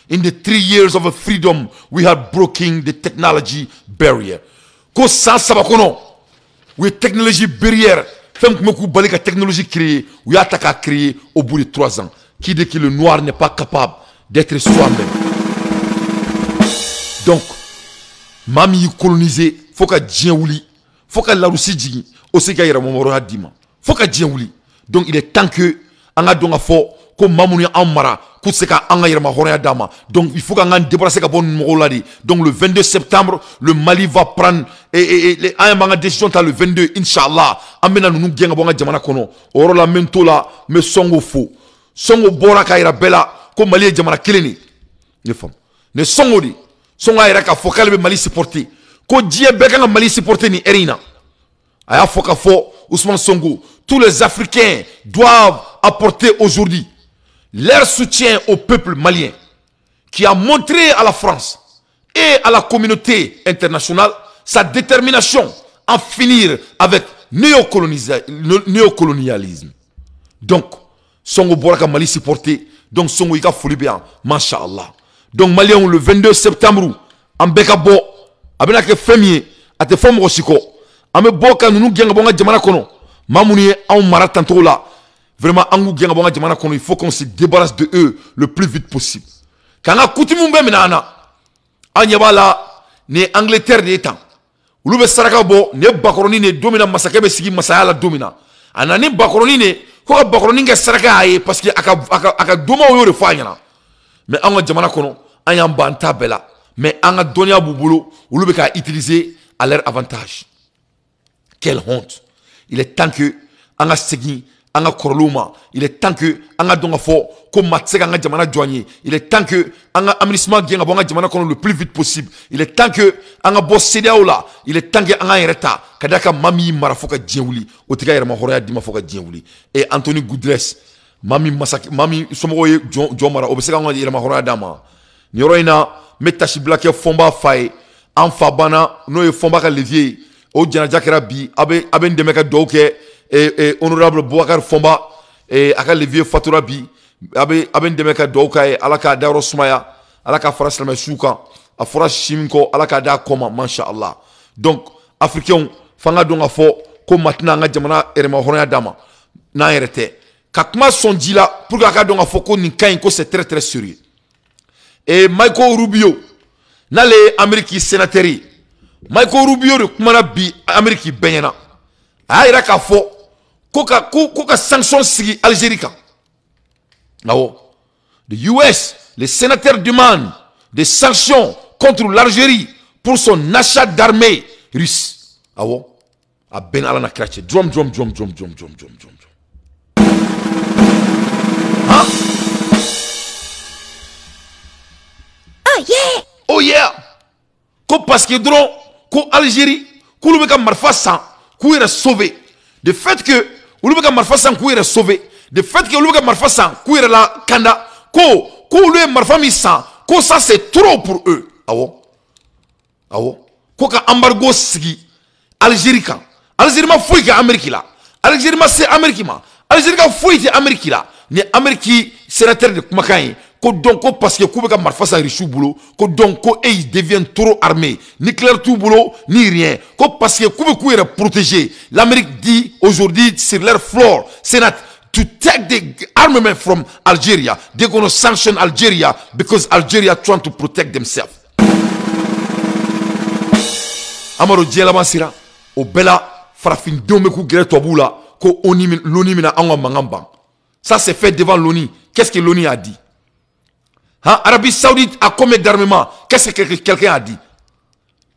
In the 3 years of freedom, we have broken the technology barrier. Ko sa sabakono, we technology barrier. Femme que balika technologie créée, we ataka créé au bout de 3 ans. Qui dit que le noir n'est pas capable d'être soi-même. Donc, mami colonisé, faut que djien ouli, faut que la Russie djigi, aussi qu'il y a momoro hadima. Faut que djien ouli. Donc il est temps que anga donga fo ko mamouni amara ko seka anga yirma horeya dama. Donc il faut qu'on débarrasser ka bon mogoladi. Donc le 22 septembre, le Mali va prendre et ayamba décision ta le 22 inchallah. Amena nous genga bonga jamana kono. Oro la mento la me songo fo. Songo bora ka ira bela ko Mali jamana keleni. Ne fam. Ne songo di. Songo ira ka fokal be Mali supporter. Ko djie beka nga Mali supporter ni erina. Aya foka fo Ousmane Sonko. Tous les Africains doivent apporter aujourd'hui leur soutien au peuple malien qui a montré à la France et à la communauté internationale sa détermination à finir avec néocolonialisme. Donc, Songo Boraka Mali supporté, donc Songo Ika Foulibéan, Masha'Allah. Donc, Malien, le 22 septembre, en Bekabo, Abenake Femie, à te formes Roshiko, Ame Boka, nous nous gagnons Djamana Kono, Mamouni, en Maratanto là. Vraiment, il faut qu'on se débarrasse de eux le plus vite possible. Quand on a coutume, on a ne Angleterre de temps. Ulu be saraka bo ne bakoroni ne domina masakebe sigi masaya la domina. anani bakroni ne ko ka bakroni ke saraka aye parce que aka doma o yore fanyana mais an ka jamana kono an yan banta bela mais an ka doniya b'u bolo olu be ka utiliser à leur avantage. Quelle honte. Il est temps que an ka segin an ka kɔrɔlenw ma. Il est temps que an ka dɔn ka fɔ ko maa tɛ se ka an ka jamana jɔ an ye. Il est temps que an ka aménagement gɛn ka bɔ an ka jamana kɔnɔ le plus vite possible. Il est temps que an ka bɔ CEDEAO la. Il est temps que an k'an yɛrɛ ta ka d'a kan maa min y'i mara fo ka diɲɛ wuli o tɛ ka yɛrɛma hɔrɔnya d'i ma fo ka diɲɛ wuli. Et Anthony Guterres maa min somɔgɔw ye jɔn mara o bɛ se k'an ka yɛrɛma hɔrɔnya d'a ma. Nin yɔrɔ in na n bɛ tasibila kɛ Fɔnba fa ye. An fa banna n'o ye Fɔnba ka levier ye. O jɛnaja kɛra bi a bɛ n dɛmɛ ka dugawu kɛ honorable Boubacar Fɔnba a ka levier fatura bi a bɛ n dɛmɛ ka dugawu k'a ye ala k'a dayɔrɔ sumaya ala k'a fara silamɛsuw kan a fɔra si min kɔ ala k'a d'a kɔ ma masha Allah. Donc africains f'an ka dɔn ka fɔ ko maa tɛna an ka jamana yɛrɛma hɔrɔnya d'a ma n'an yɛrɛ tɛ ka kuma sɔn ji la pour que a ka dɔn ka fɔ ko nin ka ɲi ko c'est très très sérieux. Et Michael Rubio n'ale ye Amérique sénateur ye Michael Rubio de kumana bi Amérique bɛɛ ɲɛna a y'a yira k'a fɔ ko ka sanction sigi Algérie kan. Awɔ, the US, les sénateurs demandent des sanctions contre l'Algérie pour son achat d'armées russes. Awɔ, a bɛn ala na kira cɛ drum. Hein? Oh yeah. Ko parce que dron ko Algérie k'olu bɛ ka marifa san k'u yɛrɛ sauver. De fait que olu bɛ ka marifa san k'u yɛrɛ sauver. De fait que olu bɛ ka marifa san k'u yɛrɛ la kanda ko olu ye marifa min san ko ça c'est trop pour eux. Awɔ. Ko ka embargo sigi Algérie kan. Algérie ma foyi kɛ Amérique la. Algérie ma se Amérique ma. Algérie ka foyi tɛ Amérique la. Ni Amérique sénateur de kumakan ye. Ko donc ko parce que k'u bɛ ka marifa san Russie bolo ko donc ko ils deviennent trop armés nucléaire t'u bolo ni rien ko parce que k'u bɛ k'u yɛrɛ protéger. L'Amérique dit aujourd'hui sur leur floor Sénat to take the armament from Algeria. They're going to sanction Algeria because Algeria trying to protect themselves. Amaro diɛlama sira o bɛɛ la farafindenw bɛ k'u gɛrɛ tubabuw la ko l'ONU mina an ka mankan ban. Ça c'est fait devant l'ONU. Qu'est-ce que l'ONU a dit? Hein? Arabie Saoudite a combien d'armements? Qu'est-ce que quelqu'un a dit?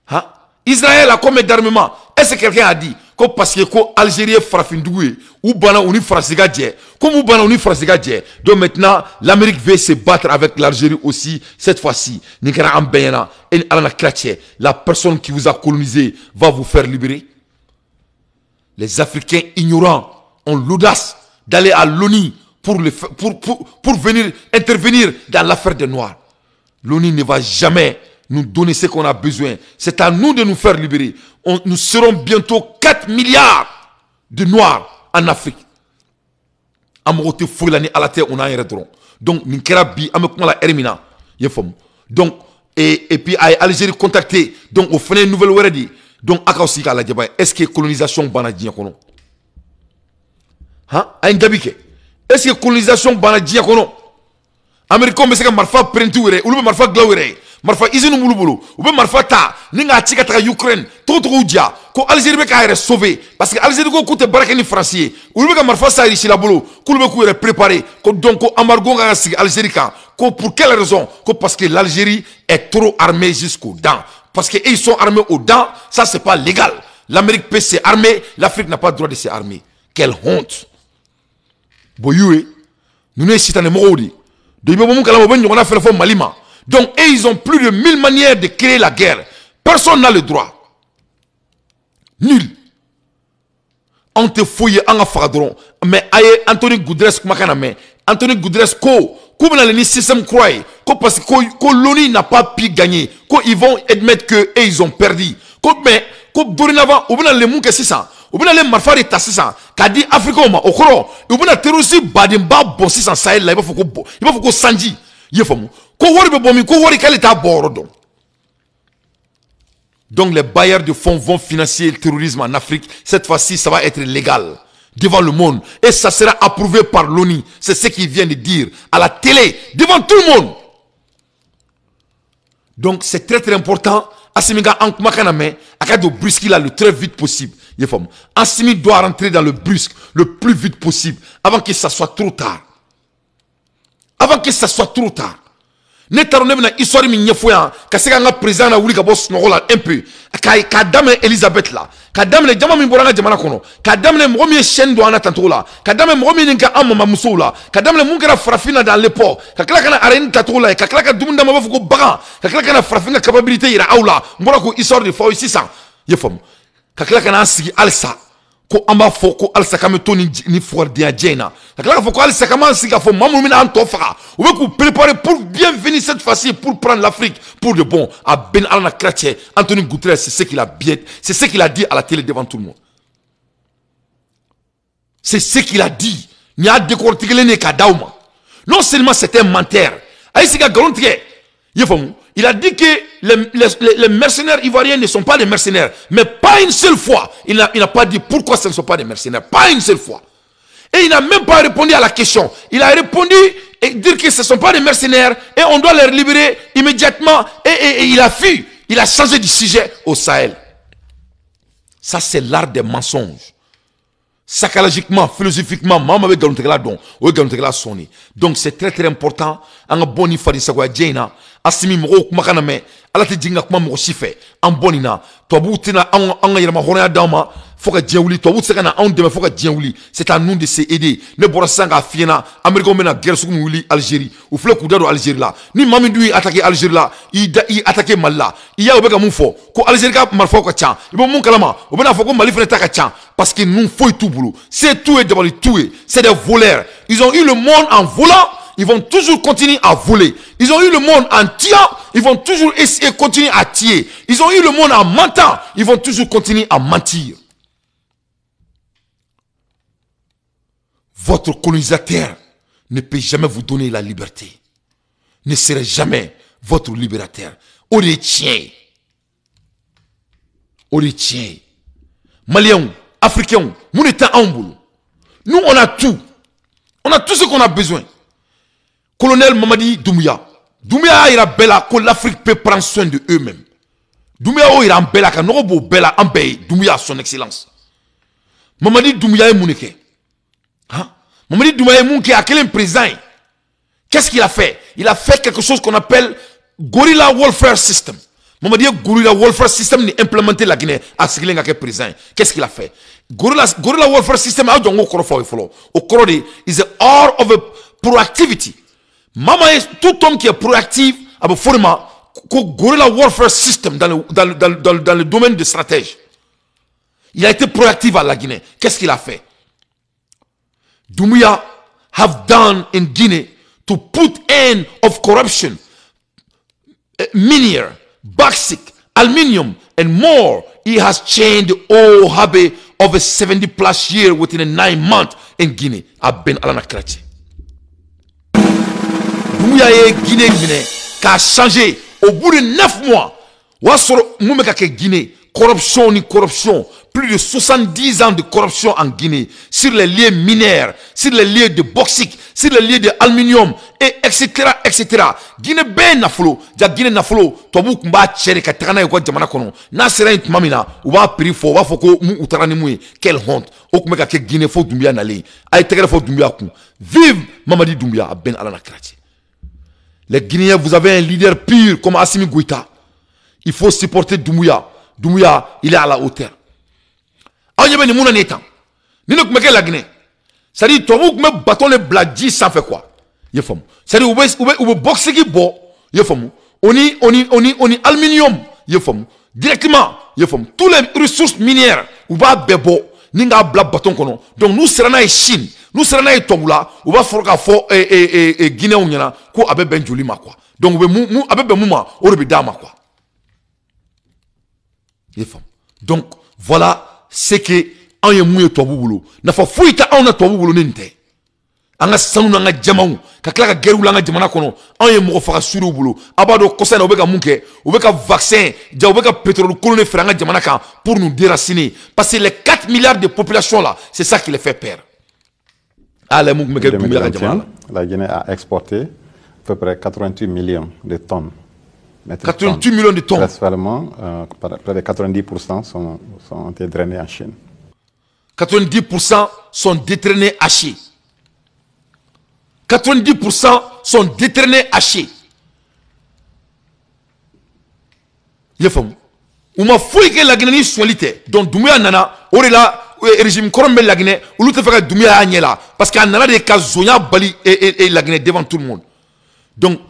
Hein? Israël a combien d'armements? Est-ce que quelqu'un a dit? Parce que l'Algérie est farafindoué ou bana ou ni farasigadje comme ou bana ou ni farasigadje. Donc maintenant l'Amérique veut se battre avec l'Algérie aussi cette fois-ci. Nikara Ambeyana et Alana Kratche, la personne qui vous a colonisé va vous faire libérer. Les Africains ignorants ont l'audace d'aller à l'ONU pour venir intervenir dans l'affaire des Noirs. L'ONU ne va jamais nous donner ce qu'on a besoin. C'est à nous de nous faire libérer. Nous serons bientôt 4 milliards de Noirs en Afrique. Donc, donc, et puis, Algérie contacté. Donc, on fait une nouvelle word. Donc, est-ce que colonisation banadien kono? Hein? Est-ce que colonisation banadien kono? Américain, mais c'est que marfa prenture, ou le marfa glauere. Marfa izinu mulubulu ube marfa ta ninga tika taka Ukraine toto udia ko Algérie be ka sauver parce que Algérie ko koute baraka ni français ube ka marfa sa iri la bolo ko be ko préparer ko donc ko embargo nga sig Algérie kan ko pour quelle raison ko parce que l'Algérie est trop armée jusqu'aux dents parce que ils sont armés aux dents ça c'est pas légal. L'Amérique peut s'armer, l'Afrique n'a pas le droit de s'armer. Quelle honte. Boyoué nous ne citane morodi de ibo mon kala mo on a fait le fond malima. Donc, et ils ont plus de 1000 manières de créer la guerre. Personne n'a le droit. Nul. On te fouille en affaire. Mais aye Anthony Guterres Anthony Guterres comme le système croit parce que l'ONU n'a pas pu gagner. Ils vont admettre que ils ont perdu. Mais dorénavant, on va les mouker 600. On va les marfari ta 600. Kadi Afrique au Koro. On va terroriser Badimba bon 600 Sahel là. Il va faut que Sanji. Donc les bailleurs de fonds vont financer le terrorisme en Afrique. Cette fois-ci, ça va être légal devant le monde. Et ça sera approuvé par l'ONU. C'est ce qu'il vient de dire à la télé, devant tout le monde. Donc c'est très très important. Assimiga en kumakaname, akado brusque là le très vite possible. Assimi doit rentrer dans le brusque le plus vite possible avant que ça soit trop tard. Avant que ça soit trop tard. Ne taronne na histoire mi nyefoya ka se nga président na wuli ka boss no un peu ka dame Elisabeth là ka dame le jama mi boranga jamana kono ka dame le mo mi chaîne do ana tanto là ka dame mo mi ninka amma muso là ka dame le mun kara farafina dans l'époque ka kala kana arena tato là ka kala ka dumunda ma bafuko baga ka kala kana farafina capabilité ira aula mbora ko histoire de fois 600 yefom ka kala kana sigi alsa ko amba fo ko alsa kame to ni for dia jena kala fo ko alsa kama sika fo mamu mina antofaka on veut vous préparer pour bien venir cette fois-ci pour prendre l'Afrique pour de bon à Ben Alana Kratche Anthony Guterres c'est ce qu'il a bien c'est ce qu'il a dit à la télé devant tout le monde c'est ce qu'il a dit ni a décortiqué les kadauma non seulement c'était un menteur aïsika galontier il a dit que les mercenaires ivoiriens ne sont pas des mercenaires. Mais pas une seule fois. Il n'a pas dit pourquoi ce ne sont pas des mercenaires. Pas une seule fois. Et il n'a même pas répondu à la question. Il a répondu et dire que ce ne sont pas des mercenaires et on doit les libérer immédiatement. Et il a fui. Il a changé de sujet au Sahel. Ça, c'est l'art des mensonges. Psychologiquement, philosophiquement, maman veut garantir la don, ou garantir la sonner. Donc c'est très très important. En boni fadi sagwa jena, asimi moko makaname, alati jinga kuma moko shife, en bonina, to boutina en yama honia dama, foka djewuli, to boutina en deme foka djewuli. C'est à nous de s'aider. Ne borasanga fiena, Amérique mena guerre sous mouli Algérie, ou fleur koudado Algérie là. Ni mamidui attaquer Algérie là, il attaquer Mal là. Il y a obeka moufo, ko Algérie ka marfo ka tchan. Il bon mon kalama, obena foko Mali feneta ka tchan. Parce que nous faut tout boulot. C'est tout et devant le tout. C'est des voleurs. Ils ont eu le monde en volant. Ils vont toujours continuer à voler. Ils ont eu le monde en tuant. Ils vont toujours essayer de continuer à tuer. Ils ont eu le monde en mentant. Ils vont toujours continuer à mentir. Votre colonisateur ne peut jamais vous donner la liberté. Ne serait jamais votre libérateur. On les tient. On les tient. Maliens, Africains, nous sommes en boulot. Nous, on a tout. On a tout ce qu'on a besoin. Colonel Mamadi Doumbouya. Doumbouya ira bella que l'Afrique peut prendre soin de eux-mêmes. Doumbouya ira bella que nous bella en paix. Doumbouya son excellence. Mamadi Doumbouya est mouneke. Hein? Mamadi Doumbouya est mouneke à quel président? Qu'est-ce qu'il a fait? Il a fait quelque chose qu'on appelle Gorilla Welfare System. Mamadi Gorilla Welfare System n'est implémenté la Guinée à ce qu'il a présent. Qu'est-ce qu'il a fait? Gorilla Welfare System a donc au Korode is the art of a proactivity. Maman est tout homme qui est proactif à format Gorilla Warfare System dans le domaine de stratège. Il a été proactif à la Guinée. Qu'est-ce qu'il a fait? Doumbouya have done in Guinea to put end of corruption, mineral, bauxite, aluminium, and more. He has changed the whole habit of a 70+ year within a 9 months in Guinea. À Ben Alana Kratche. Doumbouya est Guinée qui a changé au bout de 9 mois. Wassoro Moumeka ke Guinée, corruption ni corruption, plus de 70 ans de corruption en Guinée, sur les lieux minières, sur les lieux de bauxite, sur les lieux de aluminium, et etc. etc. Guinée ben nafolo, ja Guinée nafolo, tobu kumba chere ka tagana yoko jamana kono, na sera int mamina, uba prifo, uba foko mu utarani mouye, quelle honte, okumeka ke Guinée fo Doumbouya nale, ay tegere fo Doumbouya kou, vive Mamadi Doumbouya, Ben Alana Kratche. Les Guinéens, vous avez un leader pur comme Assimi Goïta. Il faut supporter Doumbouya. Doumbouya, il est à la hauteur. Aïe, ni mouna n'étant. Ni ne kumeke la Guinée. C'est-à-dire, toi, vous me bâton les bladis, ça fait quoi? Y'a femme. C'est-à-dire, vous boxez qui bon. Y'a femme. On y aluminium. Y'a femme. Directement. Y'a femme. Tous les ressources minières. Ou va bebo. Ninga bla bâton kono. Donc, nous serons en Chine. Nous serons en Togola. Ou va faire fort Guinée ou Nyana. Ko abe ben joli ma quoi. Donc, abe ben mouma. Orebi dama quoi. Donc, voilà ce que on est mouillé toi boulot. N'a pas fouillé on a toi boulot n'inte. On a sanu n'anga jamau. Kakla ka geru l'anga jamana kono. On est mouillé faire sur le boulot. Abado kosa na obeka munke, obeka vaccin, ja obeka pétrole colonne franga jamana kan pour nous déraciner. Parce que les 4 milliards de population là, c'est ça qui les fait peur. La Guinée a exporté à peu près 88 millions de tonnes 88 millions de tonnes. Principalement, près de 90% sont été drainés en Chine. 90% sont détraînés hachés. 90% sont détraînés hachés. Il faut. Ou ma fouille que la Guinée soit litée. Donc, Doumbouya nana, orela, régime corrompu la Guinée, ou l'autre fait que Doumbouya agnela. Parce qu'il y a des cas zoya bali et la Guinée devant tout le monde. Donc,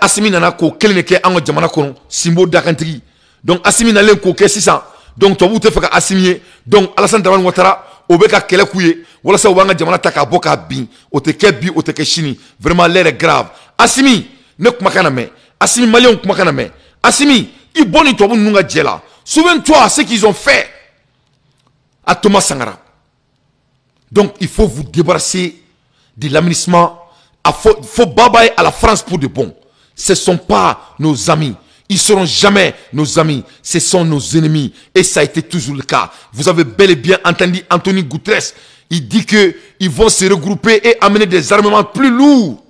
Assimi nana ko kelneke ango jamana kono, simbo dakantri. Donc, Assimi nana ko ke 600. Donc, toi, vous te faites assimier. Donc, Alassane Dramane Ouattara, Obeka Kelekouye, voilà ça, Ouanga Jamana Takaboka Bin, Oteke Bi, Oteke Chini. Vraiment, l'air est grave. Assimi, ne kumakaname. Assimi, Malion kumakaname. Assimi, ils bonne toi, vous n'unga djela. Souviens-toi ce qu'ils ont fait à Thomas Sankara. Donc, il faut vous débarrasser de l'aménagement. Il faut babayer à la France pour de bon. Ce ne sont pas nos amis. Ils ne seront jamais nos amis. Ce sont nos ennemis. Et ça a été toujours le cas. Vous avez bel et bien entendu Anthony Guterres. Il dit qu'ils vont se regrouper et amener des armements plus lourds.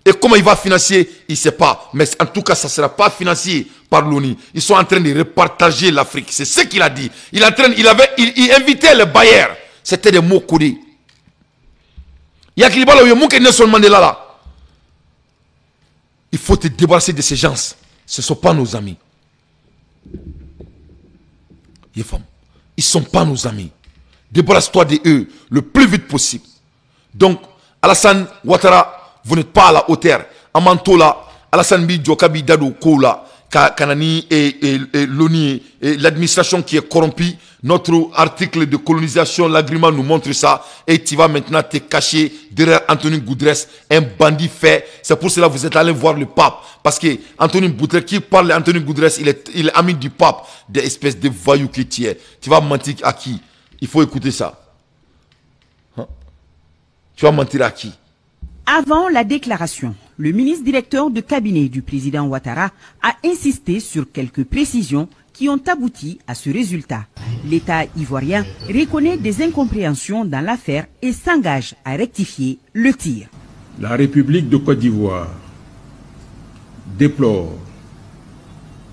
Et comment il va financer, il ne sait pas. Mais en tout cas, ça ne sera pas financé par l'ONU. Ils sont en train de repartager l'Afrique. C'est ce qu'il a dit. Il invitait les bailleurs. C'était des mots codés. Il y a qui Nelson Mandela là. Il faut te débarrasser de ces gens. Ce ne sont pas nos amis. Ils ne sont pas nos amis. Débarrasse-toi de eux le plus vite possible. Donc, Alassane Ouattara, vous n'êtes pas à la hauteur. Amantola, Alassane Bi Djokabi Dadou Koula, Kanani et l'ONU, l'administration qui est corrompue. Notre article de colonisation, l'agrément nous montre ça. Et tu vas maintenant te cacher derrière Anthony Guterres, un bandit fait. C'est pour cela que vous êtes allé voir le pape. Parce que Anthony Guterres, qui parle d'Anthony Guterres, il est ami du pape, des espèces de voyous que tu es. Tu vas mentir à qui? Il faut écouter ça. Hein? Tu vas mentir à qui? Avant la déclaration, le ministre directeur de cabinet du président Ouattara a insisté sur quelques précisions qui ont abouti à ce résultat. L'État ivoirien reconnaît des incompréhensions dans l'affaire et s'engage à rectifier le tir. La République de Côte d'Ivoire déplore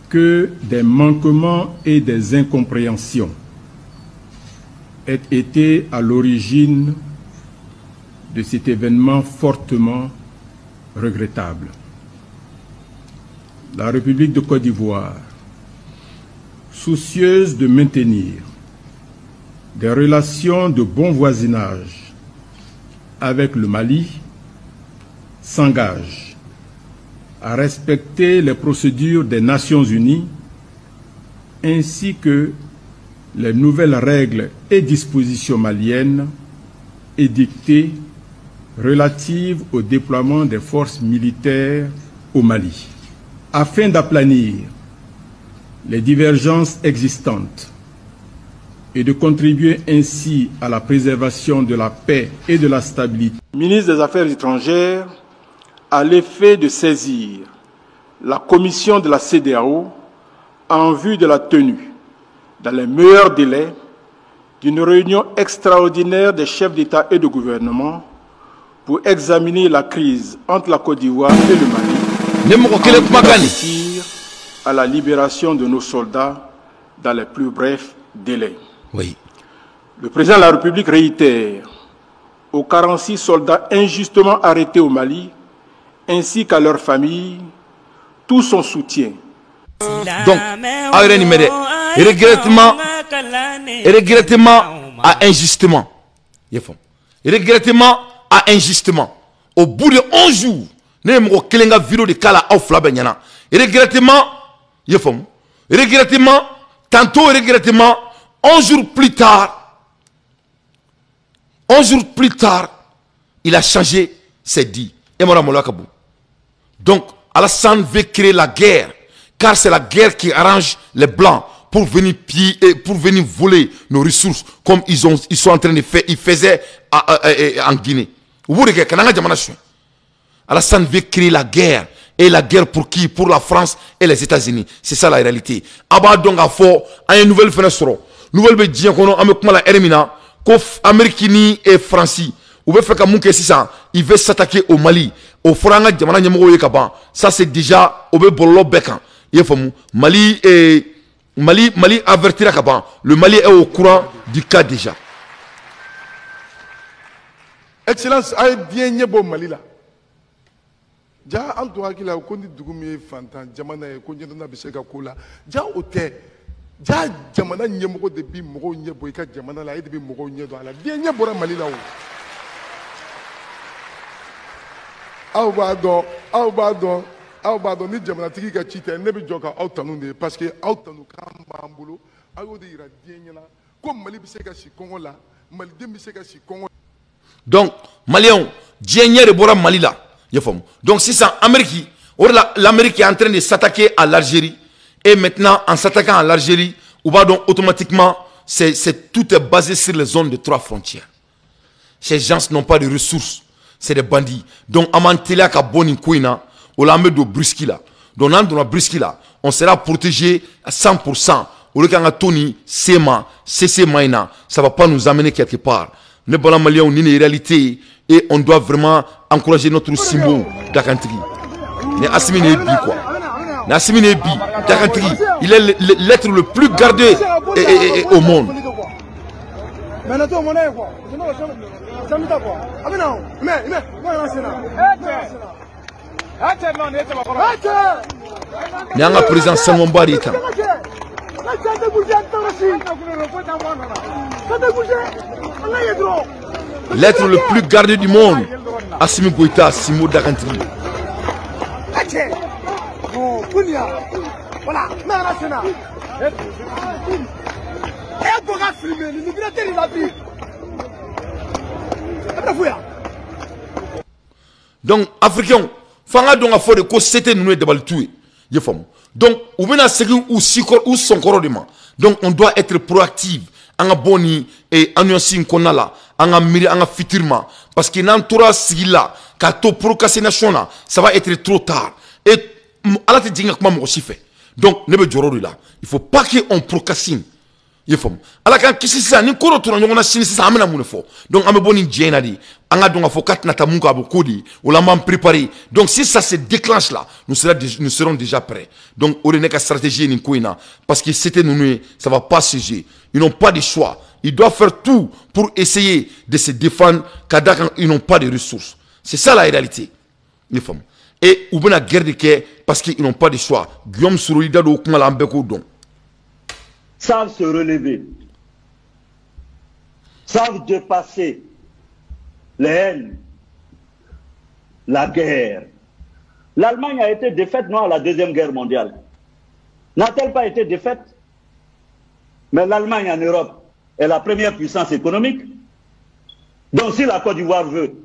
que des manquements et des incompréhensions aient été à l'origine de cet événement fortement regrettable. La République de Côte d'Ivoire, soucieuse de maintenir des relations de bon voisinage avec le Mali, s'engage à respecter les procédures des Nations Unies ainsi que les nouvelles règles et dispositions maliennes édictées relatives au déploiement des forces militaires au Mali, afin d'aplanir les divergences existantes et de contribuer ainsi à la préservation de la paix et de la stabilité. Le ministre des Affaires étrangères a l'effet de saisir la commission de la CEDEAO en vue de la tenue, dans les meilleurs délais, d'une réunion extraordinaire des chefs d'État et de gouvernement pour examiner la crise entre la Côte d'Ivoire et le Mali, à la libération de nos soldats dans les plus brefs délais. Oui. Le président de la République réitère aux 46 soldats injustement arrêtés au Mali, ainsi qu'à leurs familles, tout son soutien. Donc, regrettement à injustement. Regrettement à injustement. Au bout de 11 jours, nous avons une vidéo de Kala au Flabenyana. Regrettement, regrettement, tantôt regrettement, 11 jours plus tard, 11 jours plus tard, il a changé ses dits. Donc, Alassane veut créer la guerre, car c'est la guerre qui arrange les Blancs pour venir piller et pour venir voler nos ressources, comme ils sont en train de faire, ils faisaient en Guinée. Alassane veut créer la guerre. Et la guerre pour qui? Pour la France et les États-Unis. C'est ça la réalité. Aba donc a fort à une nouvelle fenêtre. Nouvelle be kono avec la Hermina, kof Américains et Français. Ou veut faire comme ça, il veut s'attaquer au Mali, au Franga Djamana Nyamo Yekaba. Ça c'est déjà au Bolo Bekan. Il faut Mali avertira qu'avant. Le Mali est au courant du cas déjà. Excellence, aïe bien nyebo Mali là. Ja an to hakila ko ni dugumi fantan jamana e ko nyendo na biseka kola ja ote ja jamana nyemoko de bi mogo nyebo ka jamana la e de bi mogo nyedo ala bien nyebo ra Mali là o aw ba do ni jamana tigi ka chite ne bi joka aw tanu ne parce que aw tanu ka mbambulo aw de ira bien nyana ko Mali biseka si Congo la Mali de biseka si Congo. Donc Malien Dieu de bora Mali là. Donc si c'est Amérique, l'Amérique est en train de s'attaquer à l'Algérie. Et maintenant, en s'attaquant à l'Algérie, donc automatiquement, tout est basé sur les zones de 3 frontières. Ces gens n'ont pas de ressources. C'est des bandits. Donc, Amantela Kaboni Kouina, on l'a mis de Bruskila. Donc, dans la Bruskila, on sera protégé à 100%. Au lieu qu'un Tony, Sema, CC Maïna, ça ne va pas nous amener quelque part. Ne pas Malien, on a une réalité. Et on doit vraiment encourager notre symbole d'Akantri. Mais Assimi Nebi quoi. Assimi Nebi, d'Akantri, il est l'être le plus gardé au monde. Nyanga président Salmon Bari. L'être le plus gardé du monde, Assimi Goïta, Simo Dakantri. Donc, Africain, Fanga donc a fait de quoi c'était nous de baltoué. Donc, on vient à ce ou son corps de main. Donc, on doit être proactif. Anga boni et annoncer qu'on a là, anga miri, anga fitirma, parce que n'entoura sigila, kato procrastination là, ça va être trop tard. Et à la tête d'inga comment moi aussi fait. Donc ne me joro là, il faut pas qu'on procrastine. Il faut. Alors quand qu'est-ce que ça, ni koro tourna n'yonga sini ça amena mon fort. Donc ame boni djena di, anga donc faut kat nata munga abokodi, ou la mam préparé. Donc si ça se déclenche là, nous serons déjà prêts. Donc on n'est qu'à stratégie ni koina, parce que c'était nous, ça va pas siéger. Ils n'ont pas de choix. Ils doivent faire tout pour essayer de se défendre quand ils n'ont pas de ressources. C'est ça la réalité. Les femmes. Et ou bien la guerre de quai parce qu'ils n'ont pas de choix. Guillaume Souroïda do Kumala Mbeko don. Savent se relever. Savent dépasser les haines, la guerre. L'Allemagne a été défaite, non, à la Deuxième Guerre mondiale. N'a-t-elle pas été défaite? Mais l'Allemagne en Europe est la première puissance économique. Donc si la Côte d'Ivoire veut,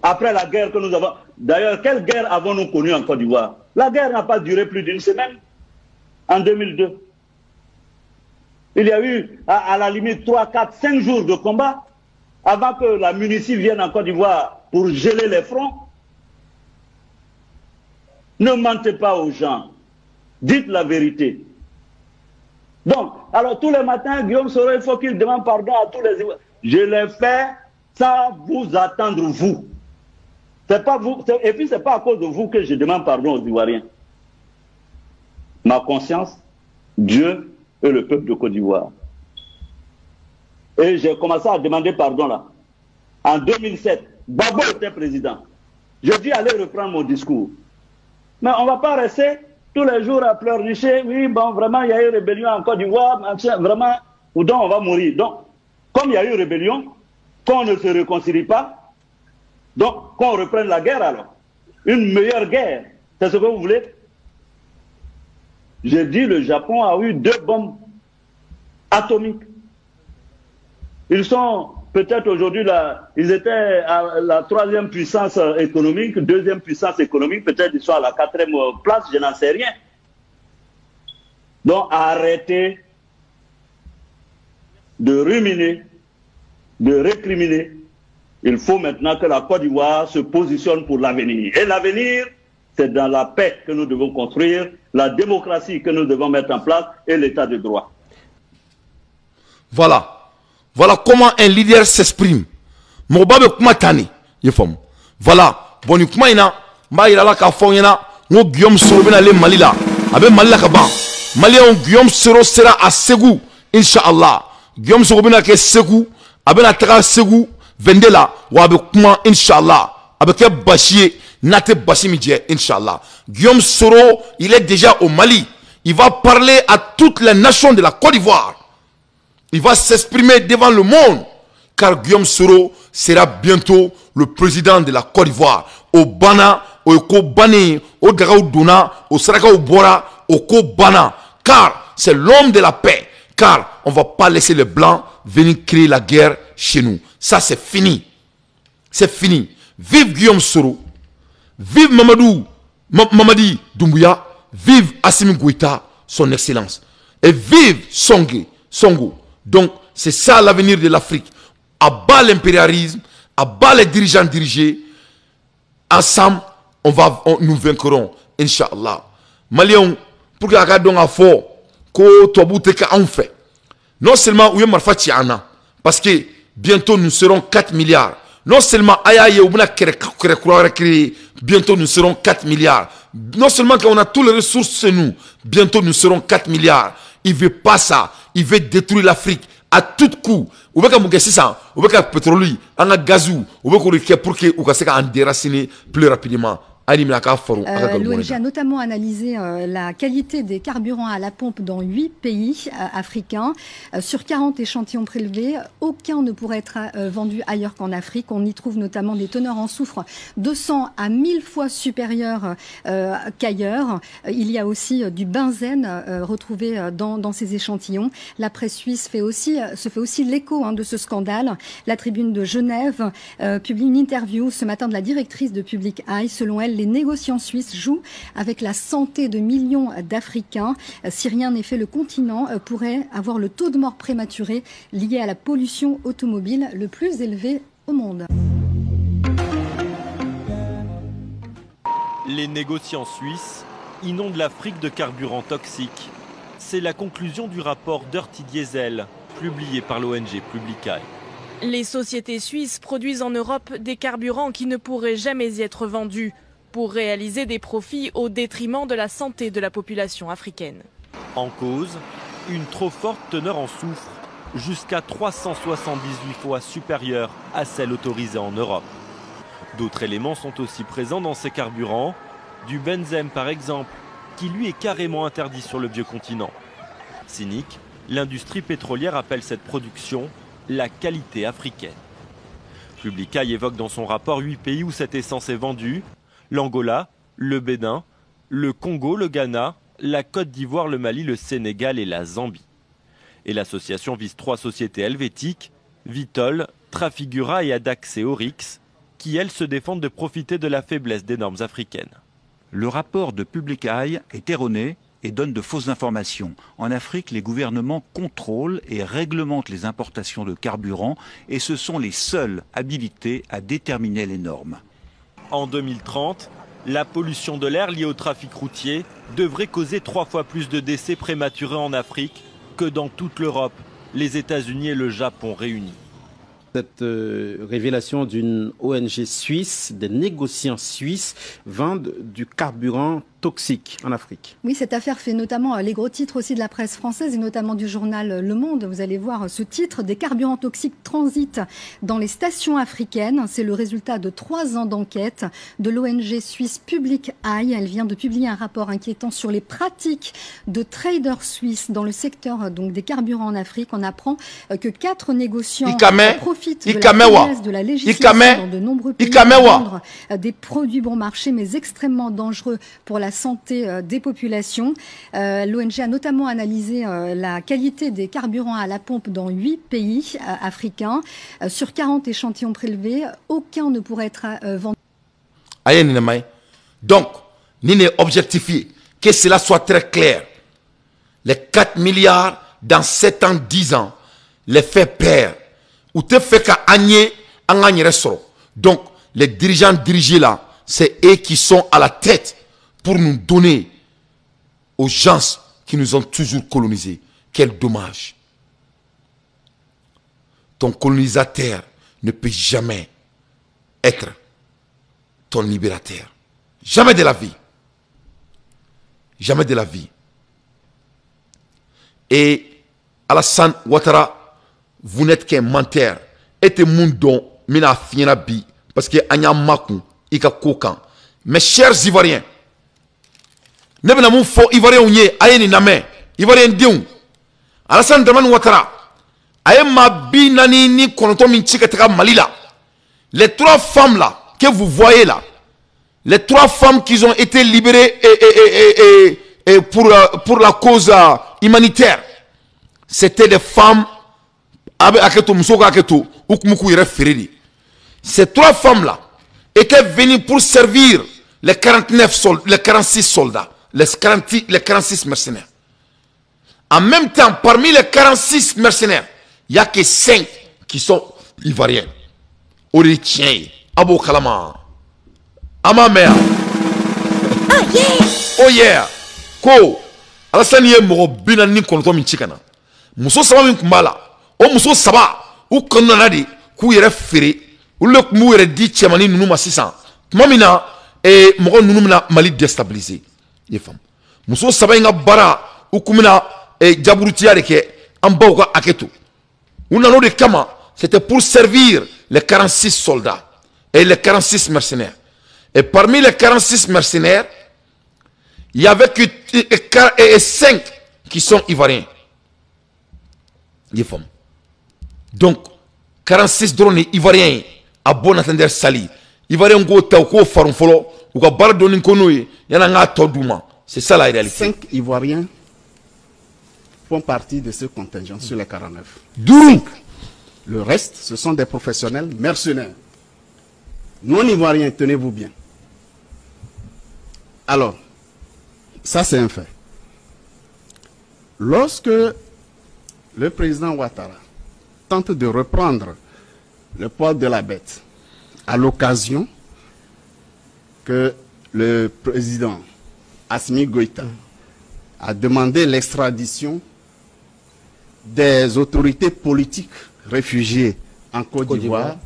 après la guerre que nous avons... D'ailleurs, quelle guerre avons-nous connue en Côte d'Ivoire? La guerre n'a pas duré plus d'une semaine, en 2002. Il y a eu, à la limite, 3, 4, 5 jours de combat avant que la Munici vienne en Côte d'Ivoire pour geler les fronts. Ne mentez pas aux gens. Dites la vérité. Donc, alors tous les matins, Guillaume Soro, il faut qu'il demande pardon à tous les Ivoiriens. Je l'ai fait sans vous attendre, vous. C'est pas vous, et puis c'est pas à cause de vous que je demande pardon aux Ivoiriens. Ma conscience, Dieu et le peuple de Côte d'Ivoire. Et j'ai commencé à demander pardon là. En 2007, Babo était président. Je dis allez reprendre mon discours. Mais on ne va pas rester tous les jours à pleurnicher. Oui, bon, vraiment, il y a eu rébellion en Côte d'Ivoire. Vraiment, ou donc on va mourir. Donc, comme il y a eu rébellion, qu'on ne se réconcilie pas, donc qu'on reprenne la guerre alors. Une meilleure guerre. C'est ce que vous voulez? J'ai dit le Japon a eu 2 bombes atomiques. Ils sont peut-être aujourd'hui là, ils étaient à la 3e puissance économique, 2e puissance économique, peut-être ils sont à la 4e place, je n'en sais rien. Donc arrêtez de ruminer, de récriminer. Il faut maintenant que la Côte d'Ivoire se positionne pour l'avenir. Et l'avenir, c'est dans la paix que nous devons construire, la démocratie que nous devons mettre en place et l'état de droit. Voilà. Voilà comment un leader s'exprime. Mobabe kuma tani, yefom. Voilà. Boni kuma ina, ma ira la ka fo ina, ngo Guillaume Soro bena le Mali la. Avec Mali Kaban. Malien Guillaume Soro sera à Ségou, Inch'Allah. Guillaume Soro bena ke Ségou, abena taka Ségou, Vendela, ou avec comment, Inch'Allah. Avec un Bachie, Nate Bachimidje, Inch'Allah. Guillaume Soro, il est déjà au Mali. Il va parler à toutes les nations de la Côte d'Ivoire. Il va s'exprimer devant le monde. Car Guillaume Soro sera bientôt le président de la Côte d'Ivoire. Au Bana, au Eko Bani, au Dagaou Duna, au Saraka au Bora, au Ko Bana. Car c'est l'homme de la paix. Car on ne va pas laisser les Blancs venir créer la guerre chez nous. Ça c'est fini. C'est fini. Vive Guillaume Soro. Vive Mamadi Doumbouya. Vive Assimi Goïta, son excellence. Et vive Songo. Donc c'est ça l'avenir de l'Afrique. À bas l'impérialisme, à bas les dirigeants dirigés. Ensemble, nous vaincrons, Inch'Allah. Maliens, pour que nous ayons fait, que fait. Non seulement, où est Marfa Tiana, parce que bientôt nous serons 4 milliards. Non seulement, bientôt nous serons 4 milliards. Non seulement qu'on a toutes les ressources chez nous, bientôt nous serons 4 milliards. Il ne veut pas ça. Il veut détruire l'Afrique à tout coup. Ou bien que ça, ou bien que pétrole, un gazou, ou bien que pour que ou que en déraciner plus rapidement. L'ONG a notamment analysé la qualité des carburants à la pompe dans 8 pays africains. Sur 40 échantillons prélevés, aucun ne pourrait être vendu ailleurs qu'en Afrique. On y trouve notamment des teneurs en soufre 200 à 1000 fois supérieures qu'ailleurs. Il y a aussi du benzène retrouvé dans ces échantillons. La presse suisse se fait aussi l'écho de ce scandale. La Tribune de Genève publie une interview ce matin de la directrice de Public Eye. Selon elle, les négociants suisses jouent avec la santé de millions d'Africains. Si rien n'est fait, le continent pourrait avoir le taux de mort prématuré lié à la pollution automobile le plus élevé au monde. Les négociants suisses inondent l'Afrique de carburants toxiques. C'est la conclusion du rapport Dirty Diesel, publié par l'ONG Public Eye. Les sociétés suisses produisent en Europe des carburants qui ne pourraient jamais y être vendus, pour réaliser des profits au détriment de la santé de la population africaine. En cause, une trop forte teneur en soufre, jusqu'à 378 fois supérieure à celle autorisée en Europe. D'autres éléments sont aussi présents dans ces carburants, du benzène par exemple, qui lui est carrément interdit sur le vieux continent. Cynique, l'industrie pétrolière appelle cette production la qualité africaine. Public Eye évoque dans son rapport 8 pays où cette essence est vendue: l'Angola, le Bénin, le Congo, le Ghana, la Côte d'Ivoire, le Mali, le Sénégal et la Zambie. Et l'association vise 3 sociétés helvétiques, Vitol, Trafigura et Adax et Oryx, qui elles se défendent de profiter de la faiblesse des normes africaines. Le rapport de Public Eye est erroné et donne de fausses informations. En Afrique, les gouvernements contrôlent et réglementent les importations de carburant et ce sont les seuls habilités à déterminer les normes. En 2030, la pollution de l'air liée au trafic routier devrait causer 3 fois plus de décès prématurés en Afrique que dans toute l'Europe, les États-Unis et le Japon réunis. Cette révélation d'une ONG suisse, des négociants suisses vendent du carburant toxique en Afrique. Oui, cette affaire fait notamment les gros titres aussi de la presse française et notamment du journal Le Monde. Vous allez voir ce titre: des carburants toxiques transitent dans les stations africaines. C'est le résultat de 3 ans d'enquête de l'ONG suisse Public Eye. Elle vient de publier un rapport inquiétant sur les pratiques de traders suisses dans le secteur donc des carburants en Afrique. On apprend que 4 négociants profitent de la faiblesse de la législation dans de nombreux pays pour vendre des produits bon marché mais extrêmement dangereux pour la santé des populations. L'ONG a notamment analysé la qualité des carburants à la pompe dans 8 pays africains. Sur 40 échantillons prélevés, aucun ne pourrait être vendu. Donc, nous avons objectifié que cela soit très clair. Les 4 milliards dans 7 ans, 10 ans, les faits pairs. Ou te fait qu'à Agné, en Agné restaurant. Donc, les dirigeants dirigés là, c'est eux qui sont à la tête pour nous donner aux gens qui nous ont toujours colonisés. Quel dommage. Ton colonisateur ne peut jamais être ton libérateur. Jamais de la vie. Jamais de la vie. Et Alassane Ouattara, vous n'êtes qu'un menteur. Et te mundon, mina fiena bi, parce que anya makou, ika kokan. Mes chers Ivoiriens, ne bena moun fo Ivoirien unye, aye ni name, Ivoirien diou. Alassane Dramane Ouattara, aye ma bi nani ni konoto minchi keteka Malila. Les 3 femmes là, que vous voyez là, les 3 femmes qui ont été libérées pour la cause humanitaire, c'était des femmes. Ces 3 femmes-là étaient venues pour servir les 46 soldats, les 46 mercenaires. En même temps, parmi les 46 mercenaires, il n'y a que 5 qui sont ivoiriens. Oritien, Abo Kalama, Amamea. Oh yeah! Ko, Alassane ye moro binani konto min chikana. Muso saba min kumbala. O muso saba u kanana di ku yere fere. U le kumu yere di chemani nunu masisan. Mamina moro nunu mina Mali déstabiliser. Ye fam. Muso saba inga bara u kumina jaburutia de ke amba uka aketu. Unano de kama c'était pour servir les 46 soldats et les 46 mercenaires. Et parmi les 46 mercenaires, il y avait que 5 qui sont ivoiriens. Donc, 46 drones ivoiriens à bon entendeur sali. Ivoiriens go tauko farunfolo ou ka bar donin konoye yana nga todouma. C'est ça la réalité. 5 Ivoiriens font partie de ce contingent sur les 49. D'où le reste, ce sont des professionnels mercenaires. Non-ivoiriens, tenez-vous bien. Alors, ça c'est un fait. Lorsque le président Ouattara tente de reprendre le poids de la bête, à l'occasion que le président Assimi Goïta a demandé l'extradition des autorités politiques réfugiés en Côte d'Ivoire,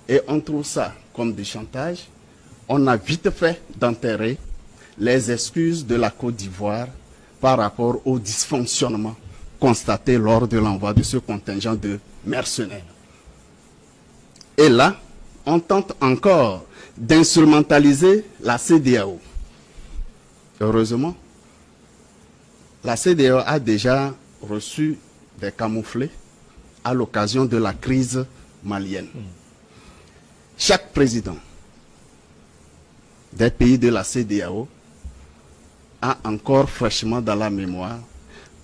et on trouve ça comme du chantage, on a vite fait d'enterrer les excuses de la Côte d'Ivoire par rapport au dysfonctionnement constaté lors de l'envoi de ce contingent de mercenaires. Et là, on tente encore d'instrumentaliser la CEDEAO. Heureusement, la CEDEAO a déjà reçu des camouflés à l'occasion de la crise malienne. Chaque président des pays de la CEDEAO a encore fraîchement dans la mémoire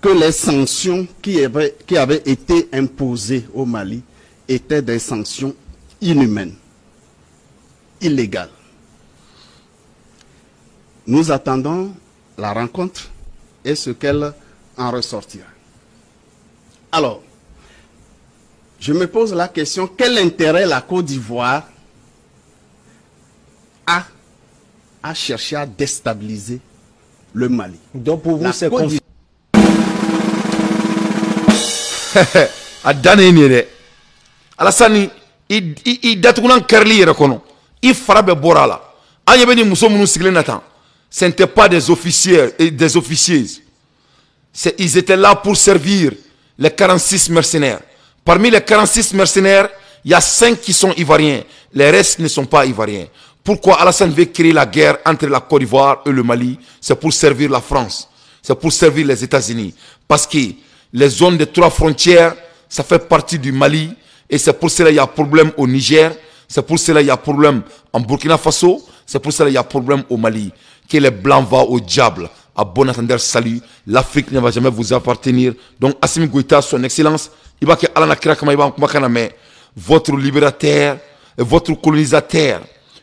que les sanctions qui avaient été imposées au Mali étaient des sanctions inhumaines, illégales. Nous attendons la rencontre et ce qu'elle en ressortira. Alors, je me pose la question, quel intérêt la Côte d'Ivoire a à chercher à déstabiliser le Mali? Donc pour vous, c'est confus. Alassane, il datugunan karli yere kono. Il farabe borala. Anyebeni muso munu sigle natan. Ce n'étaient pas des officiers et des officiers. Ils étaient là pour servir les 46 mercenaires. Parmi les 46 mercenaires, il y a 5 qui sont ivoiriens. Les restes ne sont pas ivoiriens. Pourquoi Alassane veut créer la guerre entre la Côte d'Ivoire et le Mali? C'est pour servir la France. C'est pour servir les États-Unis. Parce que les zones de 3 frontières, ça fait partie du Mali. Et c'est pour cela qu'il y a problème au Niger. C'est pour cela qu'il y a problème en Burkina Faso. C'est pour cela qu'il y a problème au Mali. Que les Blancs vont au diable. À bon entendeur, salut. L'Afrique ne va jamais vous appartenir. Donc, Assimi Goïta, son excellence, il va que Alana Kirakama, il va mais votre libérateur, votre colonisateur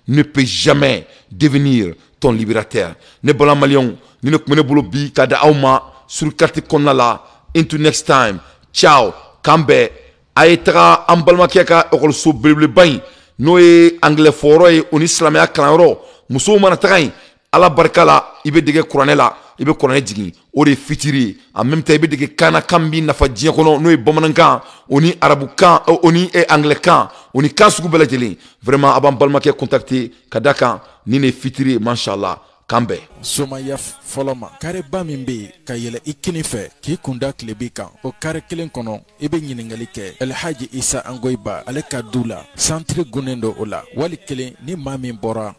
ne peut jamais devenir ton libérateur. Ne bola malion, ni ne kumene bolo bi kada auma sur carte konala. Into next time. Ciao. Kambe. Aetra ambalma kiaka okol so bleble bain. Noé anglais foro et on islamia clanro. Muso manatagain. Ala barkala ibe dege kuranela ibe kurane jigi o de fitiri en même temps ibe dege kana kambi nafa diɲɛ kɔnɔ n'o ye bamanankan oni arabukan oni anglais-kan oni kan sugu bɛɛ lajɛlen vraiment a b'an balimakɛ contacter ka da kan ni ne fitiri machallah Kambe. Somaya Foloma, Kareba Mimbe, Kayele Ikinife, Kikunda Klebika, o Kare Kelen Kono, Ebe Ningalike, El Haji Isa Angoiba, Aleka Dula, Santre Gunendo Ola, Wali Kelen, ni Mami Bora,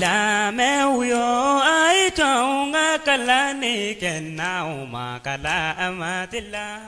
La Meuyo, Aitonga Kalani, Kenauma, Kala Amatilla,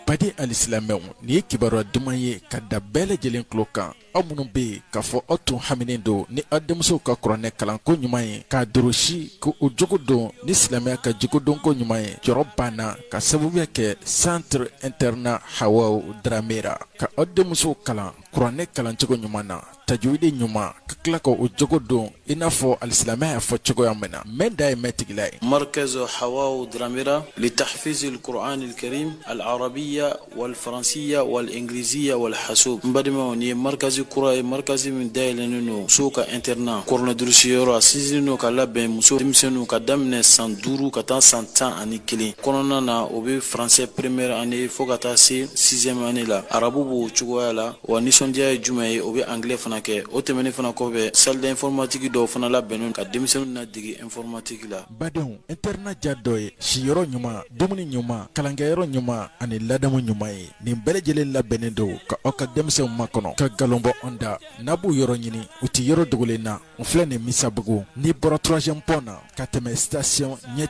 Padi Alislameu, ni Kibaro Dumaye, Kada Bele Jelen Kloka, Amunumbe, Kafo Otu Haminendo, ni Adamso Kakurane Kalanko Nyumaye, Ka Durushi, Ku Ujogodo, ni Islamia Ka Jigodonko Nyumaye, Jorobana, Ka Sabubiake, Centre Interna Hawau Dramera, Ka Adamso Kalan, Kurane Kalanchoko Nyumana, Tajuide Nyuma, Kaklako Ujogodo, Inafo Alislamia Fochogo Yamena, Menda Metigilai. مركز حواو دراميرا لتحفيظ القرآن الكريم العربية والفرنسية والإنجليزية والحاسوب. مبادموني مركز كراي مركز من دايلنو سوكا انترنا كورنا دروسيورا سيزنو كالابين مسو تمسنو كدامن ساندورو كتا سانتان اني كلي كوننا نا اوبي فرنسي بريمير اني فوكاتا سي سيزيام اني لا عربو تشوغالا ونيشون ديا جوماي اوبي انجلي فناكي اوتمني فناكوبي سال دانفورماتيك دو فنا لا بنون كدمسنو نا ديغي انفورماتيك لا badon internet jaddoy shiyoro nyuma dumuni nyuma kalangayoro nyuma ani ladamu nyuma ni mbele jele la benendo ka oka demse makono ka galombo onda nabu yoro nyini uti yoro dogolena mflene misabugo ni boro 3e pona ka teme station nyet